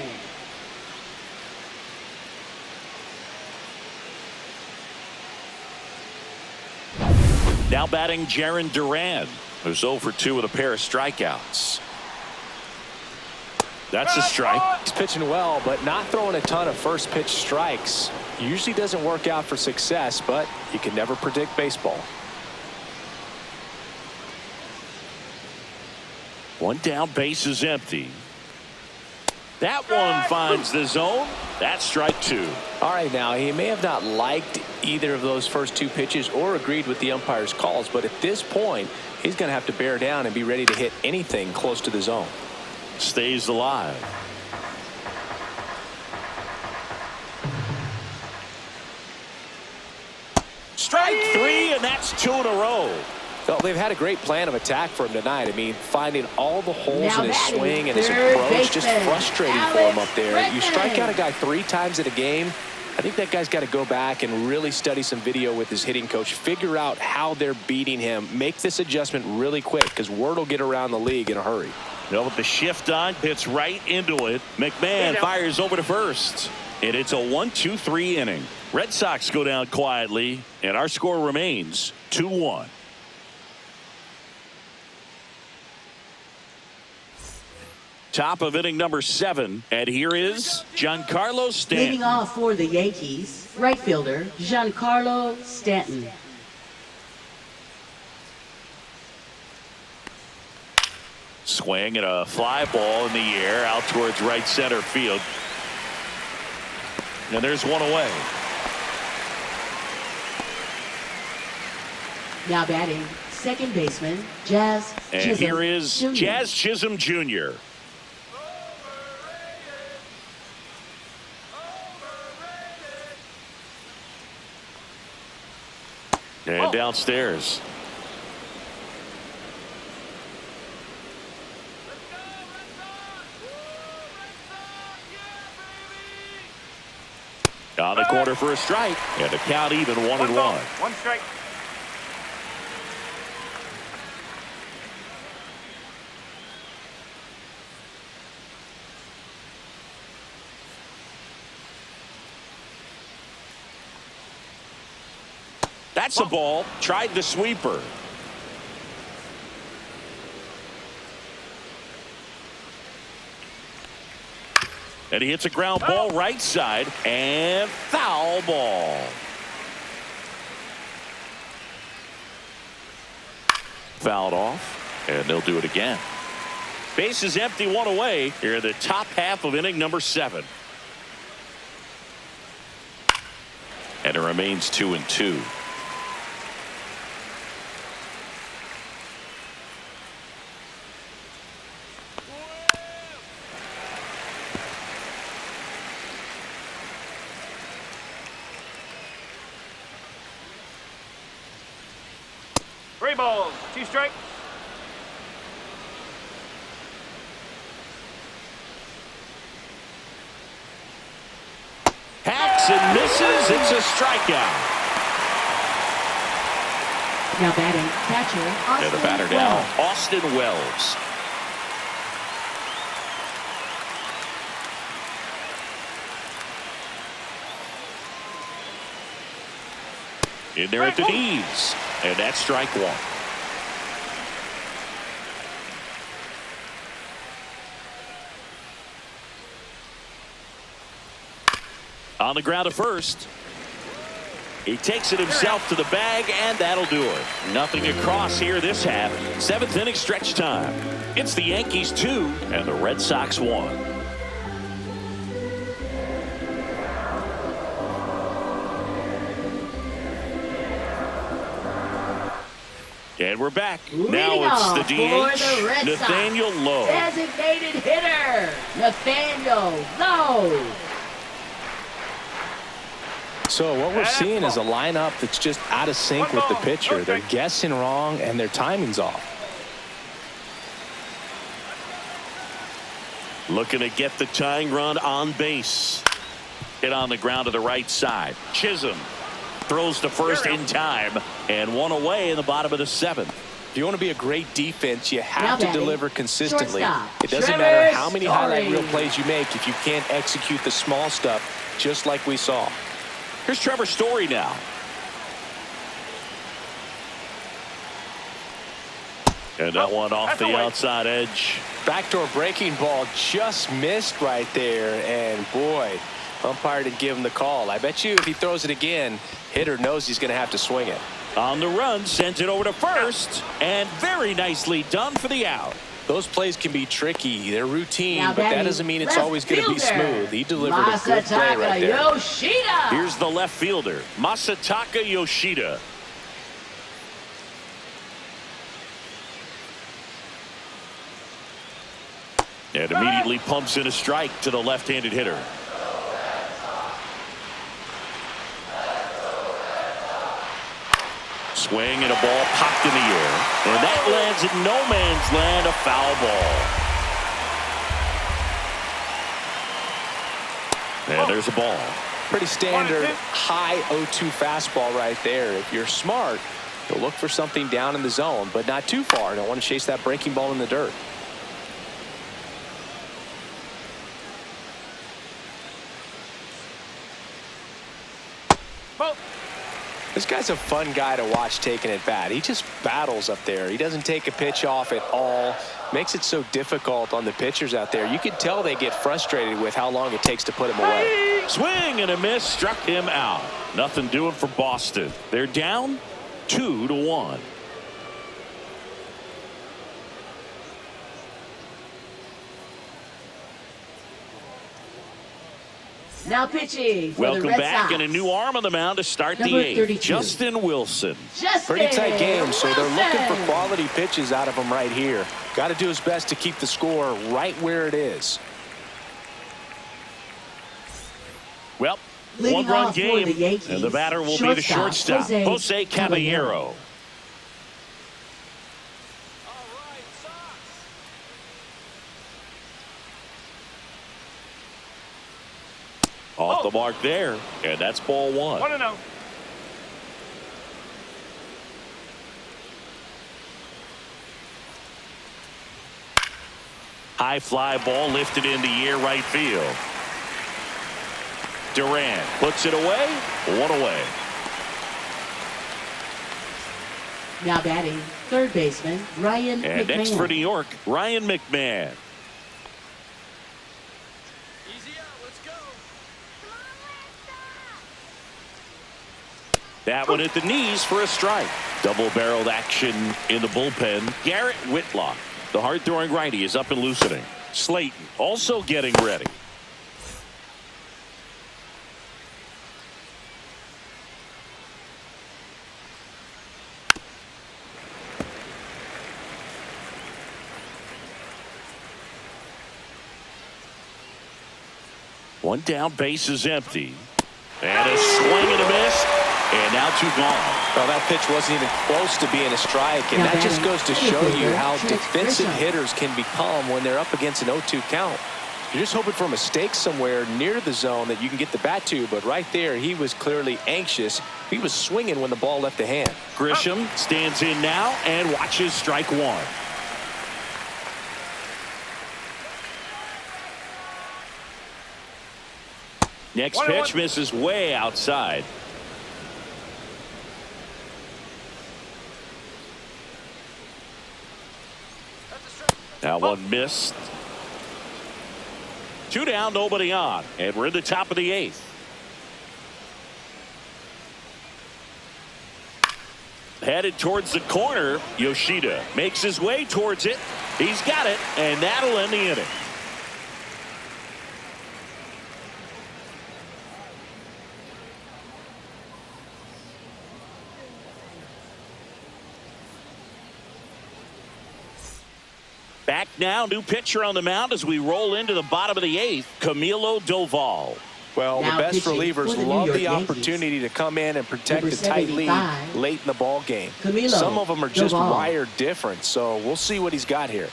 Now batting Jarren Duran, who's 0 for 2 with a pair of strikeouts. That's a strike. He's pitching well, but not throwing a ton of first pitch strikes. Usually doesn't work out for success, but you can never predict baseball. 1 down, base is empty. That one finds the zone. That's strike 2. All right, now he may have not liked either of those first 2 pitches or agreed with the umpire's calls, but at this point he's going to have to bear down and be ready to hit anything close to the zone. Stays alive. Strike 3, and that's 2 in a row. Well, they've had a great plan of attack for him tonight. I mean, finding all the holes Now in his batting, swing and his third approach, just baseman, frustrating for him up there. You Alex strike out a Bregman. guy 3 times in a game, I think that guy's got to go back and really study some video with his hitting coach, figure out how they're beating him, make this adjustment really quick, because word will get around the league in a hurry. You know, with the shift on, hits right into it. McMahon fires over to first. And it's a 1-2-3 inning. Red Sox go down quietly, and our score remains 2-1. Top of inning number 7, and here is Giancarlo Stanton. Leading off for the Yankees, right fielder Giancarlo Stanton. Swing and a fly ball in the air out towards right center field. And there's one away. Now batting, second baseman Jazz And Chisholm here is Jr. Jazz Chisholm Jr. And downstairs. On the corner for a strike, and the count even 1-1. 1 strike. That's a ball. Tried the sweeper. And he hits a ground ball right side, and foul ball. Fouled off, and they'll do it again. Base is empty, 1 away here in the top half of inning number 7. And it remains 2-2. Three balls, 2 strikes. Hacks and misses. It's a strikeout. Now batting, catcher, Austin And the batter Wells. now, Austin Wells. In there at the knees. And that's strike one. On the ground at first. He takes it himself to the bag, and that'll do it. Nothing across here this half. 7th inning stretch time. It's the Yankees 2 and the Red Sox 1. And we're back. Now it's the DH, Nathaniel Lowe. Designated hitter, Nathaniel Lowe. So what we're seeing is a lineup that's just out of sync with the pitcher. They're guessing wrong, and their timing's off. Looking to get the tying run on base. Hit on the ground to the right side. Chisholm throws to first in time, and one away in the bottom of the 7th. If you want to be a great defense, you have to deliver consistently. Shortstop, It doesn't Trevor matter how many Story. highlight reel plays you make if you can't execute the small stuff, just like we saw. Here's Trevor Story now. And that one off the outside edge. Backdoor breaking ball just missed right there, and boy, umpire didn't give him the call. I bet you if he throws it again, hitter knows he's going to have to swing it. On the run, sends it over to first, and very nicely done for the out. Those plays can be tricky. They're routine, Now but that batting, doesn't mean it's left always going to be fielder, smooth. He delivered a good play Masataka right there. Yoshida. Here's the left fielder, Masataka Yoshida. And immediately pumps in a strike to the left-handed hitter. Swing and a ball popped in the air. And that lands in no man's land, a foul ball. And there's a ball. Pretty standard high 0-2 fastball right there. If you're smart, you'll look for something down in the zone, but not too far. Don't want to chase that breaking ball in the dirt. This guy's a fun guy to watch taking at bat. He just battles up there. He doesn't take a pitch off at all. Makes it so difficult on the pitchers out there. You can tell they get frustrated with how long it takes to put him away. Swing and a miss, struck him out. Nothing doing for Boston. They're down 2-1. Now pitching for Welcome the Red back, Sox. and a new arm on the mound to start Number the 8th. 32. Justin Wilson. Pretty tight game, so they're looking for Wilson. quality pitches out of him right here. Got to do his best to keep the score right where it is. Well, Leading one-run off for game, the Yankees, and the batter will be the shortstop, Jose Caballero. Off the mark there, and that's ball 1. 1-0. High fly ball lifted in the air right field. Durant puts it away. 1 away. Now batting, third baseman, Ryan And McMahon. next for New York, Ryan McMahon. That one at the knees for a strike. Double-barreled action in the bullpen. Garrett Whitlock, the hard-throwing righty, is up and loosening. Slayton also getting ready. One down, base is empty. And a swing and a miss. And now 2 gone. Well, that pitch wasn't even close to being a strike, and Now that just batting, goes to show you how Trent defensive Grisham. hitters can become when they're up against an 0-2 count. You're just hoping for a mistake somewhere near the zone that you can get the bat to, but right there, he was clearly anxious. He was swinging when the ball left the hand. Grisham stands in now and watches strike one. Next pitch misses way outside. That one missed. 2 down, nobody on, and we're in the top of the 8th. Headed towards the corner. Yoshida makes his way towards it. He's got it, and that'll end the inning. Back now, new pitcher on the mound as we roll into the bottom of the 8th, Camilo Doval. Well, Now the best relievers the love the Yankees. opportunity to come in and protect Number a tight lead 75, late in the ball game. Camilo Some of them are just Doval. wired different, so we'll see what he's got here.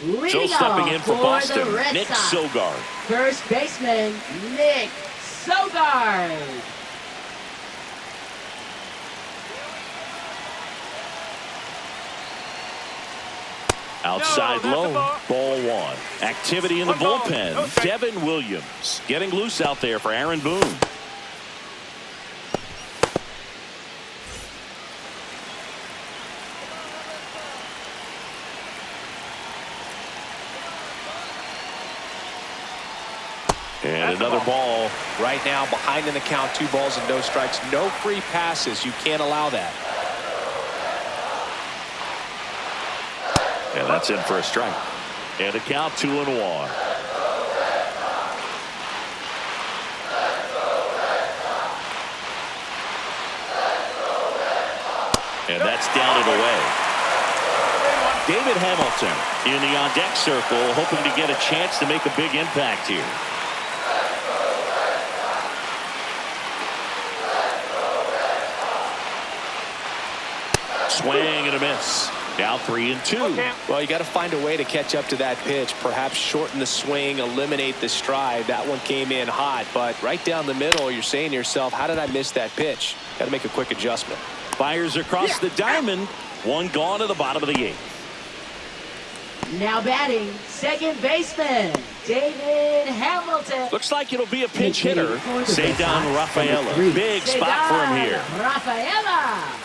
So stepping in for Boston, Nick Sogard. First baseman, Nick Sogard. Outside No, low, that's a ball 1. Activity in the One ball, bullpen. no strike. Devin Williams getting loose out there for Aaron Boone. And another ball. Right now, behind in the count, 2 balls and no strikes. No free passes. You can't allow that. And that's in for a strike. And a count 2-1. And that's down and away. David Hamilton in the on-deck circle, hoping to get a chance to make a big impact here. Swing and a miss. Now 3-2. Well, you got to find a way to catch up to that pitch. Perhaps shorten the swing, eliminate the stride. That one came in hot, but right down the middle, you're saying to yourself, how did I miss that pitch? Got to make a quick adjustment. Fires across the diamond. 1 gone to the bottom of the 8th. Now batting, second baseman, David Hamilton. Looks like it'll be a pinch Hitting hitter. for the Cedar Sox, Rafaela. number 3. Big spot for him here. Rafaela.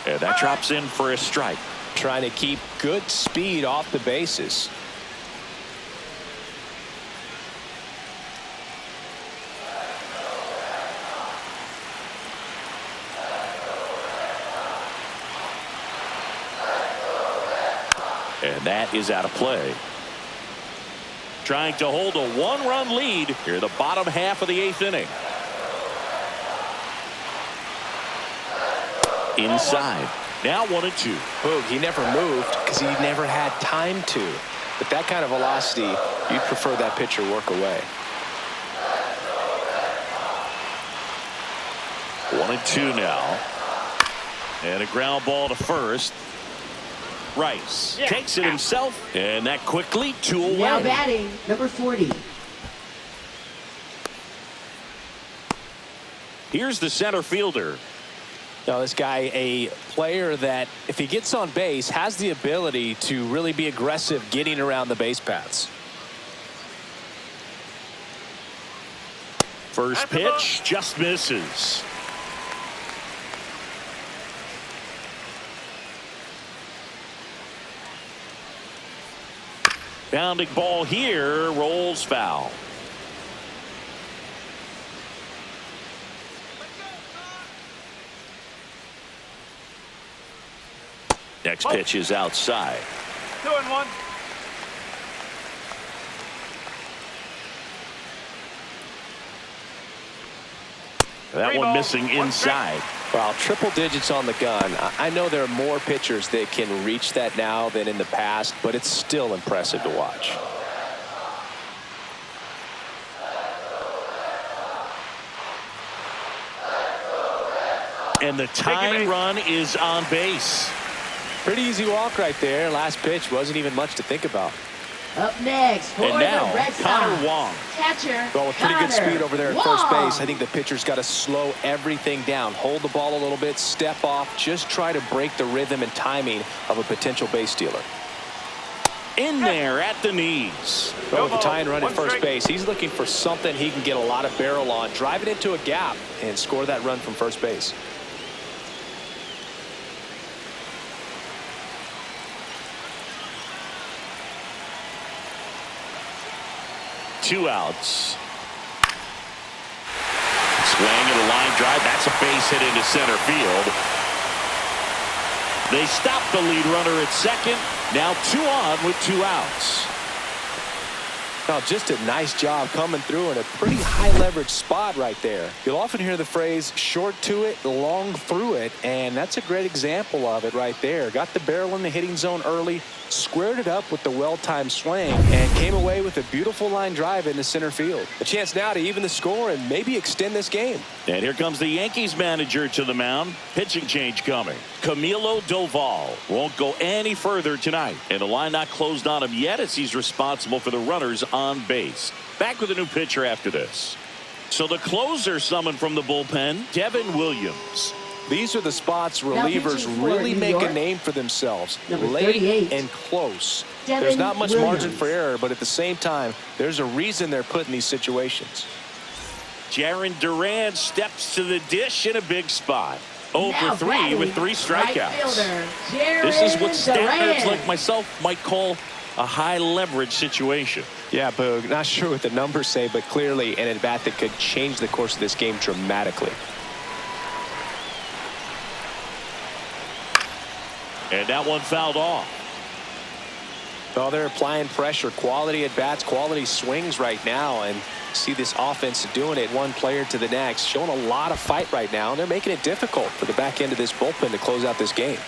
And that drops in for a strike. Trying to keep good speed off the bases. And that is out of play. Trying to hold a 1-run lead here in the bottom half of the 8th inning. Inside. Now 1-2. Boog, he never moved because he never had time to. But that kind of velocity, you'd prefer that pitcher work away. 1-2 now. And a ground ball to first. Rice takes it himself, and that quickly 2 away. Now batting, number 40. Here's the center fielder. Now, this guy, a player that, if he gets on base, has the ability to really be aggressive getting around the base paths. First pitch just misses. Bounding ball here, rolls foul. Next pitch is outside. 2-1. That one missing inside. Well, triple digits on the gun. I know there are more pitchers that can reach that now than in the past, but it's still impressive to watch. And the tying run is on base. Pretty easy walk right there. Last pitch wasn't even much to think about. Up next for And now, the Red Sox, Connor Wong. catcher, Well, with pretty good Connor speed over there at Wong. first base, I think the pitcher's got to slow everything down. Hold the ball a little bit, step off, just try to break the rhythm and timing of a potential base stealer. In there at the knees. Well, with the tying run at first base, he's looking for something he can get a lot of barrel on, drive it into a gap, and score that run from first base. Two outs. Swing and a line drive. That's a base hit into center field. They stop the lead runner at second. Now 2 on with 2 outs. Now, just a nice job coming through in a pretty high leverage spot right there. You'll often hear the phrase short to it, long through it, and that's a great example of it right there. Got the barrel in the hitting zone early, squared it up with the well-timed swing, and came away with a beautiful line drive into center field. A chance now to even the score and maybe extend this game. And here comes the Yankees manager to the mound. Pitching change coming. Camilo Doval won't go any further tonight. And the line not closed on him yet as he's responsible for the runners on base. Back with a new pitcher after this. So the closer summoned from the bullpen, Devin Williams. These are the spots relievers really make a name for themselves. Late and close. There's not much margin for error, but at the same time, there's a reason they're put in these situations. Jaron Duran steps to the dish in a big spot. 0 for 3 with 3 strikeouts. This is what standards like myself might call a high leverage situation. Yeah, Boog, not sure what the numbers say, but clearly an at-bat that could change the course of this game dramatically. And that one fouled off. Well, they're applying pressure, quality at-bats, quality swings right now, and see this offense doing it one player to the next, showing a lot of fight right now, and they're making it difficult for the back end of this bullpen to close out this game.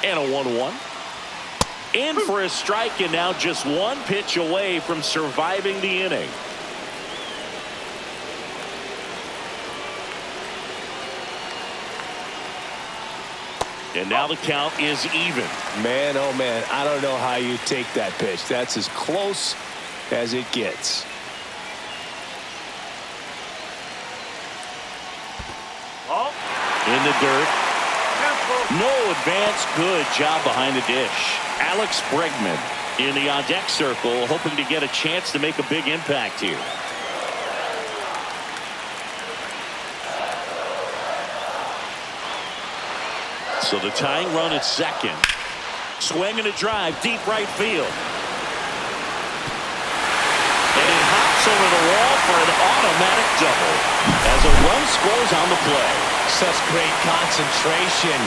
And a 1-1. In for a strike, and now just 1 pitch away from surviving the inning. And now the count is even. Man, oh man, I don't know how you take that pitch. That's as close as it gets. In the dirt. No advance. Good job behind the dish. Alex Bregman in the on-deck circle, hoping to get a chance to make a big impact here. So the tying run at second. Swing and a drive, deep right field. And it hops over the wall for an automatic double as a run scores on the play. Such great concentration.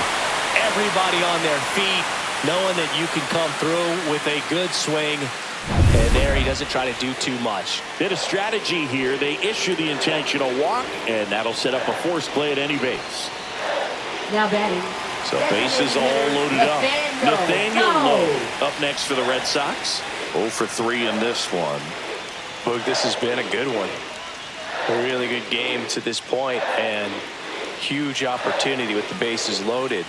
Everybody on their feet, knowing that you can come through with a good swing. And there he doesn't try to do too much. Bit of strategy here. They issue the intentional walk, and that'll set up a forced play at any base. Now batting. So bases all loaded up. Nathaniel Lowe up next for the Red Sox. 0 for 3 in this one. Boog, this has been a good one. A really good game to this point, and huge opportunity with the bases loaded.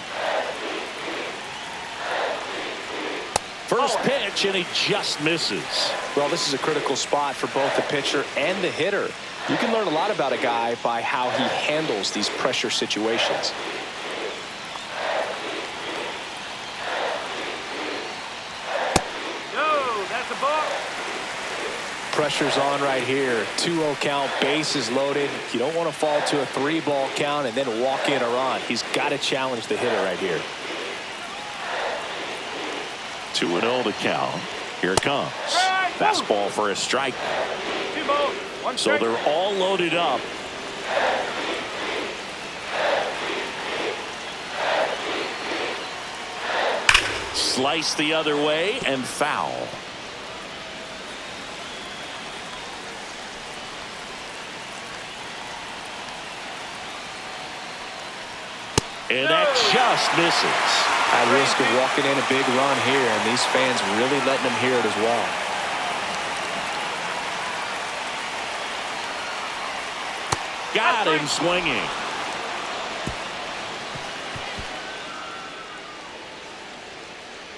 First pitch, and he just misses. Well, this is a critical spot for both the pitcher and the hitter. You can learn a lot about a guy by how he handles these pressure situations. Pressure's on right here. 2-0 count, bases loaded. You don't want to fall to a 3-ball count and then walk in or on. He's got to challenge the hitter right here. 2-0 the count. Here it comes. Fastball for a strike. 2 balls, 1 strike. So they're all loaded up. Slice the other way and foul. And that just misses. At risk of walking in a big run here, and these fans really letting them hear it as well. Got him swinging.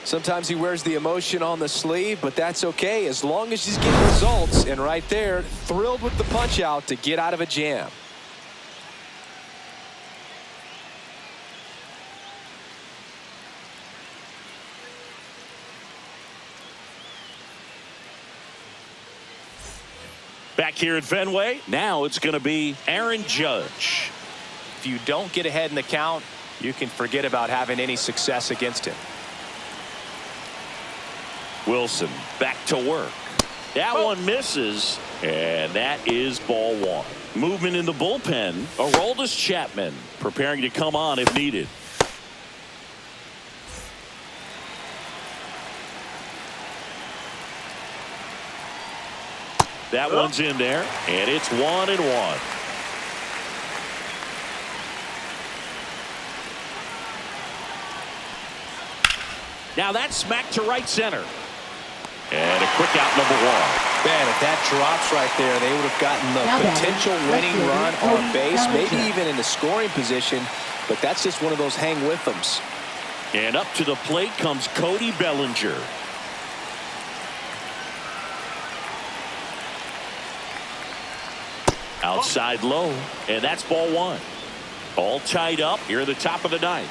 Sometimes he wears the emotion on the sleeve, but that's okay as long as he's getting results. And right there, thrilled with the punch out to get out of a jam. Back here at Fenway, now it's going to be Aaron Judge. If you don't get ahead in the count, you can forget about having any success against him. Wilson back to work. That one misses, and that is ball one. Movement in the bullpen. Aroldis Chapman preparing to come on if needed. That one's in there, and it's 1-1. Now that's smacked to right center. And a quick out, number one. Man, if that drops right there, they would have gotten the potential winning run on base, maybe even in the scoring position, but that's just one of those hang with thems. And up to the plate comes Cody Bellinger. Outside low, and that's ball one. All tied up here at the top of the ninth.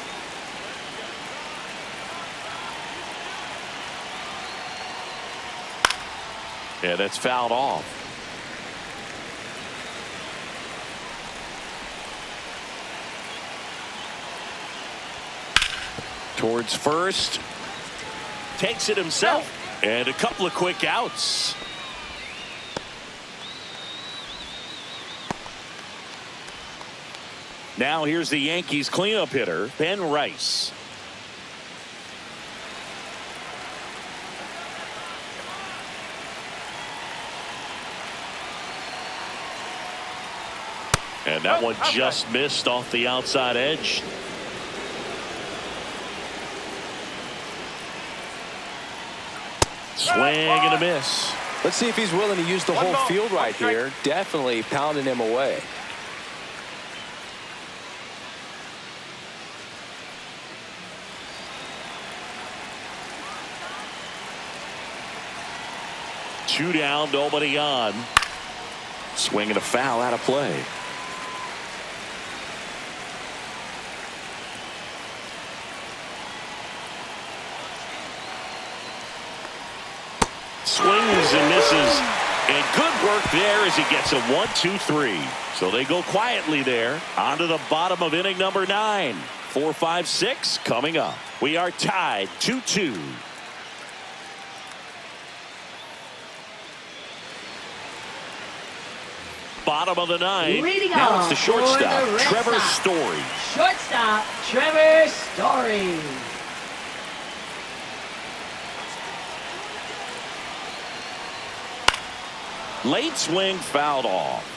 Yeah, that's fouled off. Towards first. Takes it himself. And a couple of quick outs. Now here's the Yankees cleanup hitter, Ben Rice. And that one just missed off the outside edge. Swing and a miss. Let's see if he's willing to use the whole field right here. Definitely pounding him away. Two down, nobody on. Swing and a foul out of play. Swings and misses. And good work there as he gets a 1-2-3. So they go quietly there. On to the bottom of inning number 9. 4-5-6 coming up. We are tied 2-2. Bottom of the 9. Leading now off it's the for shortstop, the Red Trevor Sox. Story. Shortstop, Trevor Story. Late swing fouled off.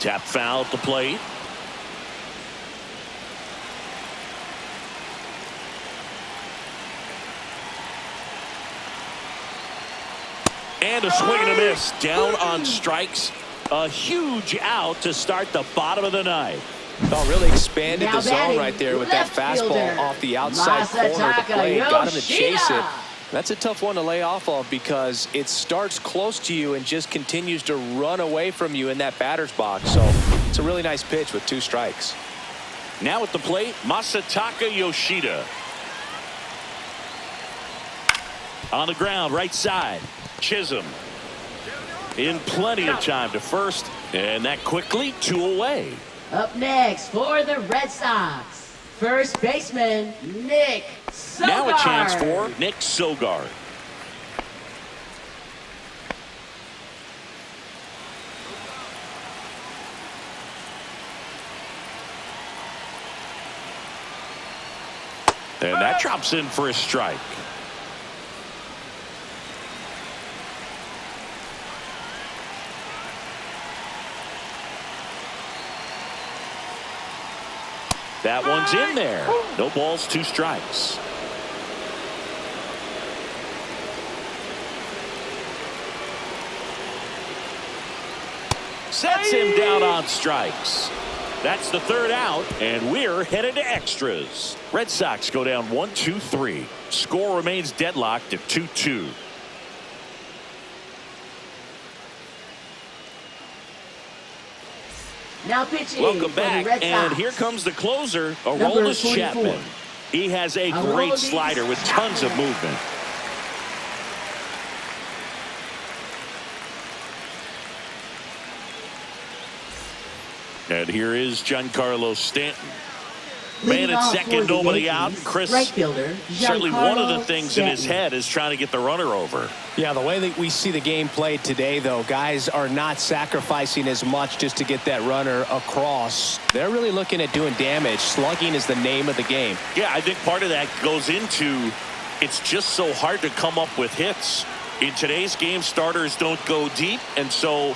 Tap foul at the plate. And a swing and a miss. Down on strikes. A huge out to start the bottom of the ninth. Oh, really expanded Now the zone batting, right there with that left fastball fielder, off the outside corner of the Masataka plate. Got him to chase it. Yoshida. That's a tough one to lay off of because it starts close to you and just continues to run away from you in that batter's box. So it's a really nice pitch with 2 strikes. Now at the plate, Masataka Yoshida. On the ground, right side. Chisholm. In plenty of time to first. And that quickly 2 away. Up next for the Red Sox, first baseman Nick Sogard. Now a chance for Nick Sogard. And that drops in for a strike. That one's in there. No balls, 2 strikes. Sets him down on strikes. That's the 3rd out, and we're headed to extras. Red Sox go down 1-2-3. Score remains deadlocked at 2-2. Now pitching. Welcome for the back, Red and Sox. here comes the closer, Number Aroldis 44. Chapman. He has a great Aroldis slider with tons of Chapman. movement. And here is Giancarlo Stanton. Man Leading at off second, for the nobody Yankees, out. Chris, right fielder, certainly one of the Giancarlo things in his Stanton. head is trying to get the runner over. Yeah, the way that we see the game played today, though, guys are not sacrificing as much just to get that runner across. They're really looking at doing damage. Slugging is the name of the game. Yeah, I think part of that goes into it's just so hard to come up with hits. In today's game, starters don't go deep, and so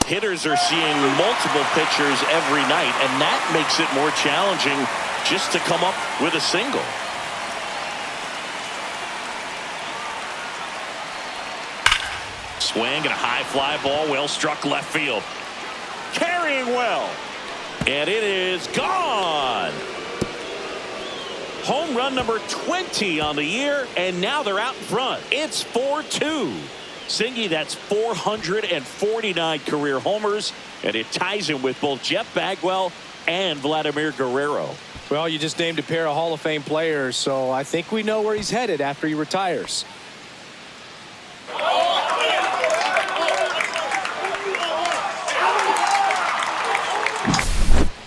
hitters are seeing multiple pitchers every night, and that makes it more challenging just to come up with a single. Swing and a high fly ball, well struck left field. Carrying well. And it is gone. Home run number 20 on the year, and now they're out in front. It's 4-2. Singy, that's 449 career homers, and it ties him with both Jeff Bagwell and Vladimir Guerrero. Well, you just named a pair of Hall of Fame players, so I think we know where he's headed after he retires.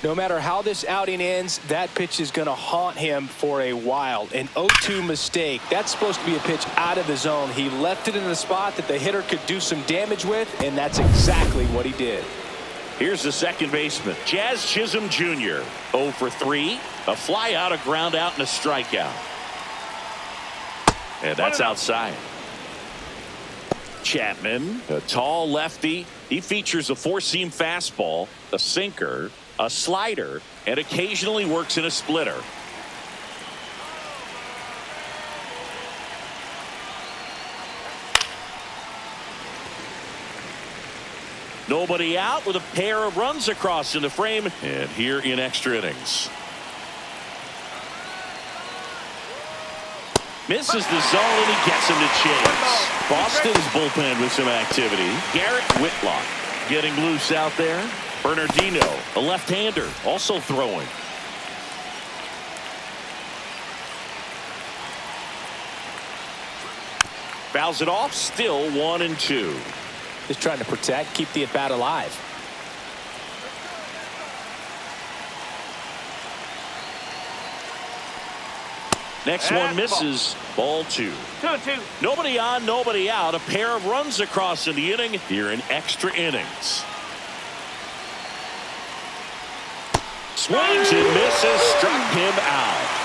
No matter how this outing ends, that pitch is going to haunt him for a while. An 0-2 mistake. That's supposed to be a pitch out of the zone. He left it in a spot that the hitter could do some damage with, and that's exactly what he did. Here's the second baseman, Jazz Chisholm Jr. 0 for 3. A fly out, a ground out, and a strikeout. And that's outside. Chapman, a tall lefty. He features a 4-seam fastball, a sinker, a slider, and occasionally works in a splitter. Nobody out with a pair of runs across in the frame, and here in extra innings. Misses the zone, and he gets him to chase. Boston's bullpen with some activity. Garrett Whitlock getting loose out there. Bernardino, a left-hander, also throwing. Fouls it off, still 1-2. Just trying to protect, keep the at-bat alive. Next one misses. Ball 2. 2-2. Nobody on, nobody out. A pair of runs across in the inning here in extra innings. Swings and misses. Struck him out.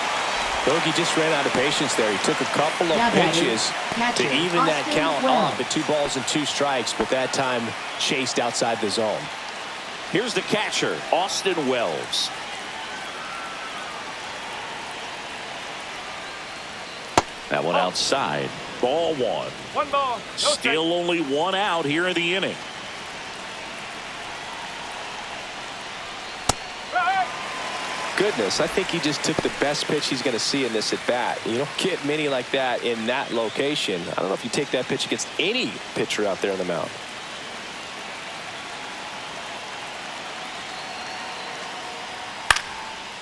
Bogey just ran out of patience there. He took a couple of Now batting, pitches catcher, to even that Austin count Wells. off at 2 balls and 2 strikes, but that time chased outside the zone. Here's the catcher, Austin Wells. That one outside. Ball 1. 1 ball. No strike. Still only 1 out here in the inning. Goodness, I think he just took the best pitch he's going to see in this at bat. You don't get many like that in that location. I don't know if you take that pitch against any pitcher out there on the mound.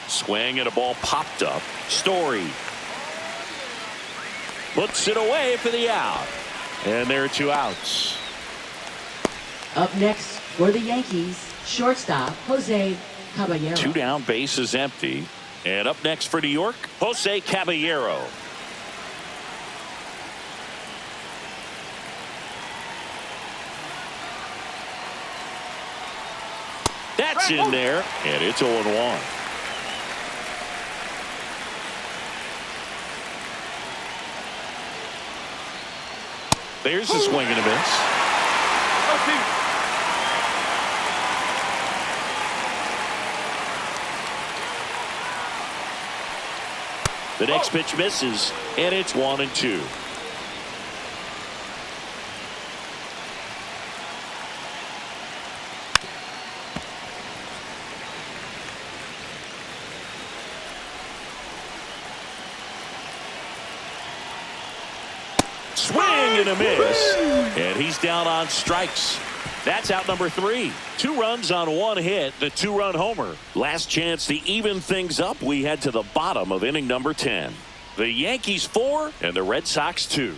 Swing and a ball popped up. Story puts it away for the out. And there are 2 outs. Up next for the Yankees, shortstop Jose Caballero. 2 down, base is empty. And up next for New York, Jose Caballero. That's in there, and it's 0-1. There's a swing and a miss. 0-2. The next pitch misses, and it's 1-2. Swing and a miss, and he's down on strikes. That's out number 3. 2 runs on 1 hit, the 2-run homer. Last chance to even things up. We head to the bottom of inning number 10. The Yankees 4 and the Red Sox 2.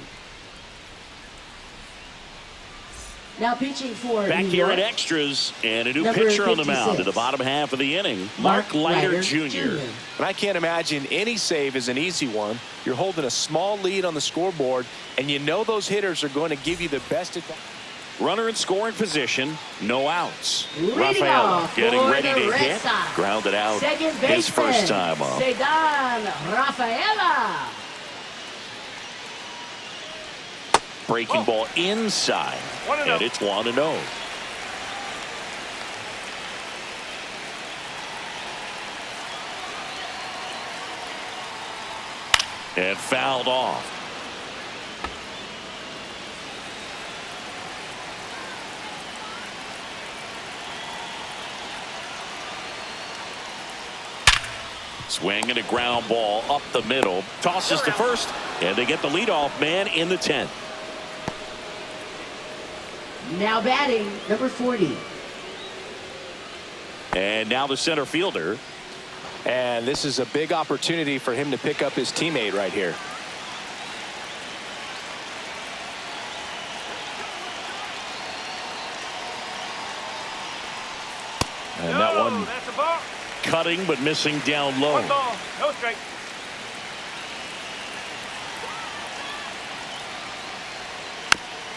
Now pitching for Back New here York, at extras, and a new number pitcher on the mound 56. in the bottom half of the inning, Mark Leiter Jr. And I can't imagine any save is an easy one. You're holding a small lead on the scoreboard, and you know those hitters are going to give you the best at that. Runner in scoring position, no outs. Leading Rafaela off getting for ready the to Red hit. Sox. Grounded out Second his baseman, first time up. Sedan Rafaela. Breaking ball inside, 1-0. and it's 1-0. And fouled off. Swing and a ground ball up the middle. Tosses to first, and they get the leadoff man in the 10th. Now batting, number 40. And now the center fielder. And this is a big opportunity for him to pick up his teammate right here. And that one That's a ball. cutting but missing down low. 1 ball. No strike.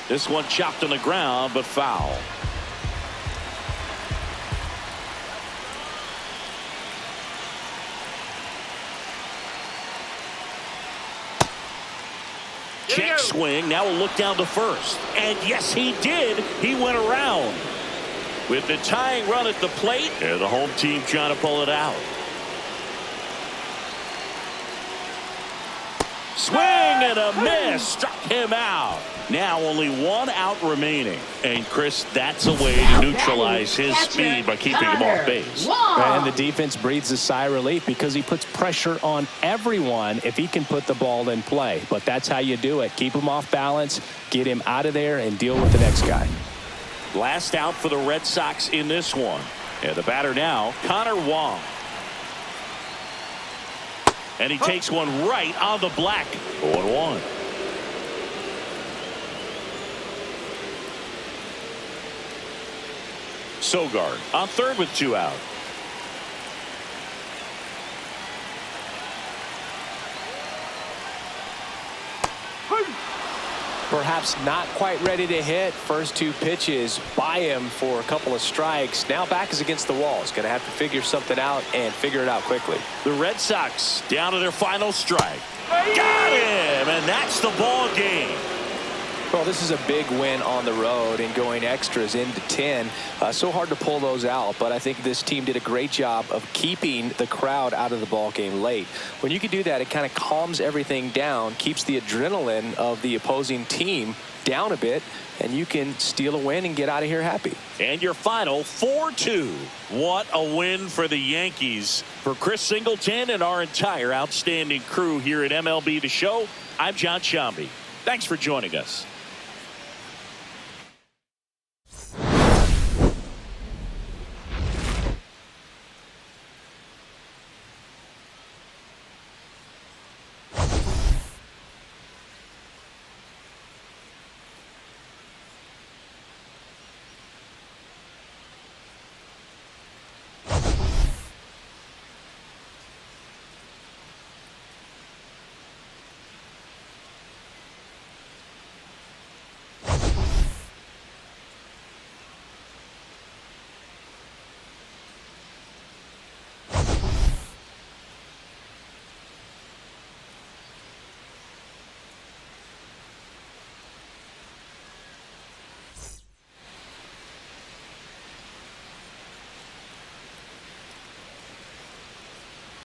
This one chopped on the ground, but foul. Check swing. Now we'll look down to first. And yes, he did. He went around. With the tying run at the plate, and the home team trying to pull it out. Swing and a miss. Struck him out. Now only 1 out remaining. And Chris, that's a way to neutralize his speed by keeping him off base. And the defense breathes a sigh of relief because he puts pressure on everyone if he can put the ball in play. But that's how you do it. Keep him off balance, get him out of there, and deal with the next guy. Last out for the Red Sox in this one. And the batter now, Connor Wong. And he takes one right on the black. 0-1. Sogard on third with 2 out. Perhaps not quite ready to hit. First 2 pitches by him for a couple of strikes. Now back is against the wall. He's going to have to figure something out and figure it out quickly. The Red Sox down to their final strike. Got him, and that's the ball game. Well, this is a big win on the road and going extras into 10. So hard to pull those out, but I think this team did a great job of keeping the crowd out of the ball game late. When you can do that, it kind of calms everything down, keeps the adrenaline of the opposing team down a bit, and you can steal a win and get out of here happy. And your final 4-2. What a win for the Yankees. For Chris Singleton and our entire outstanding crew here at MLB The Show, I'm John Shambi. Thanks for joining us.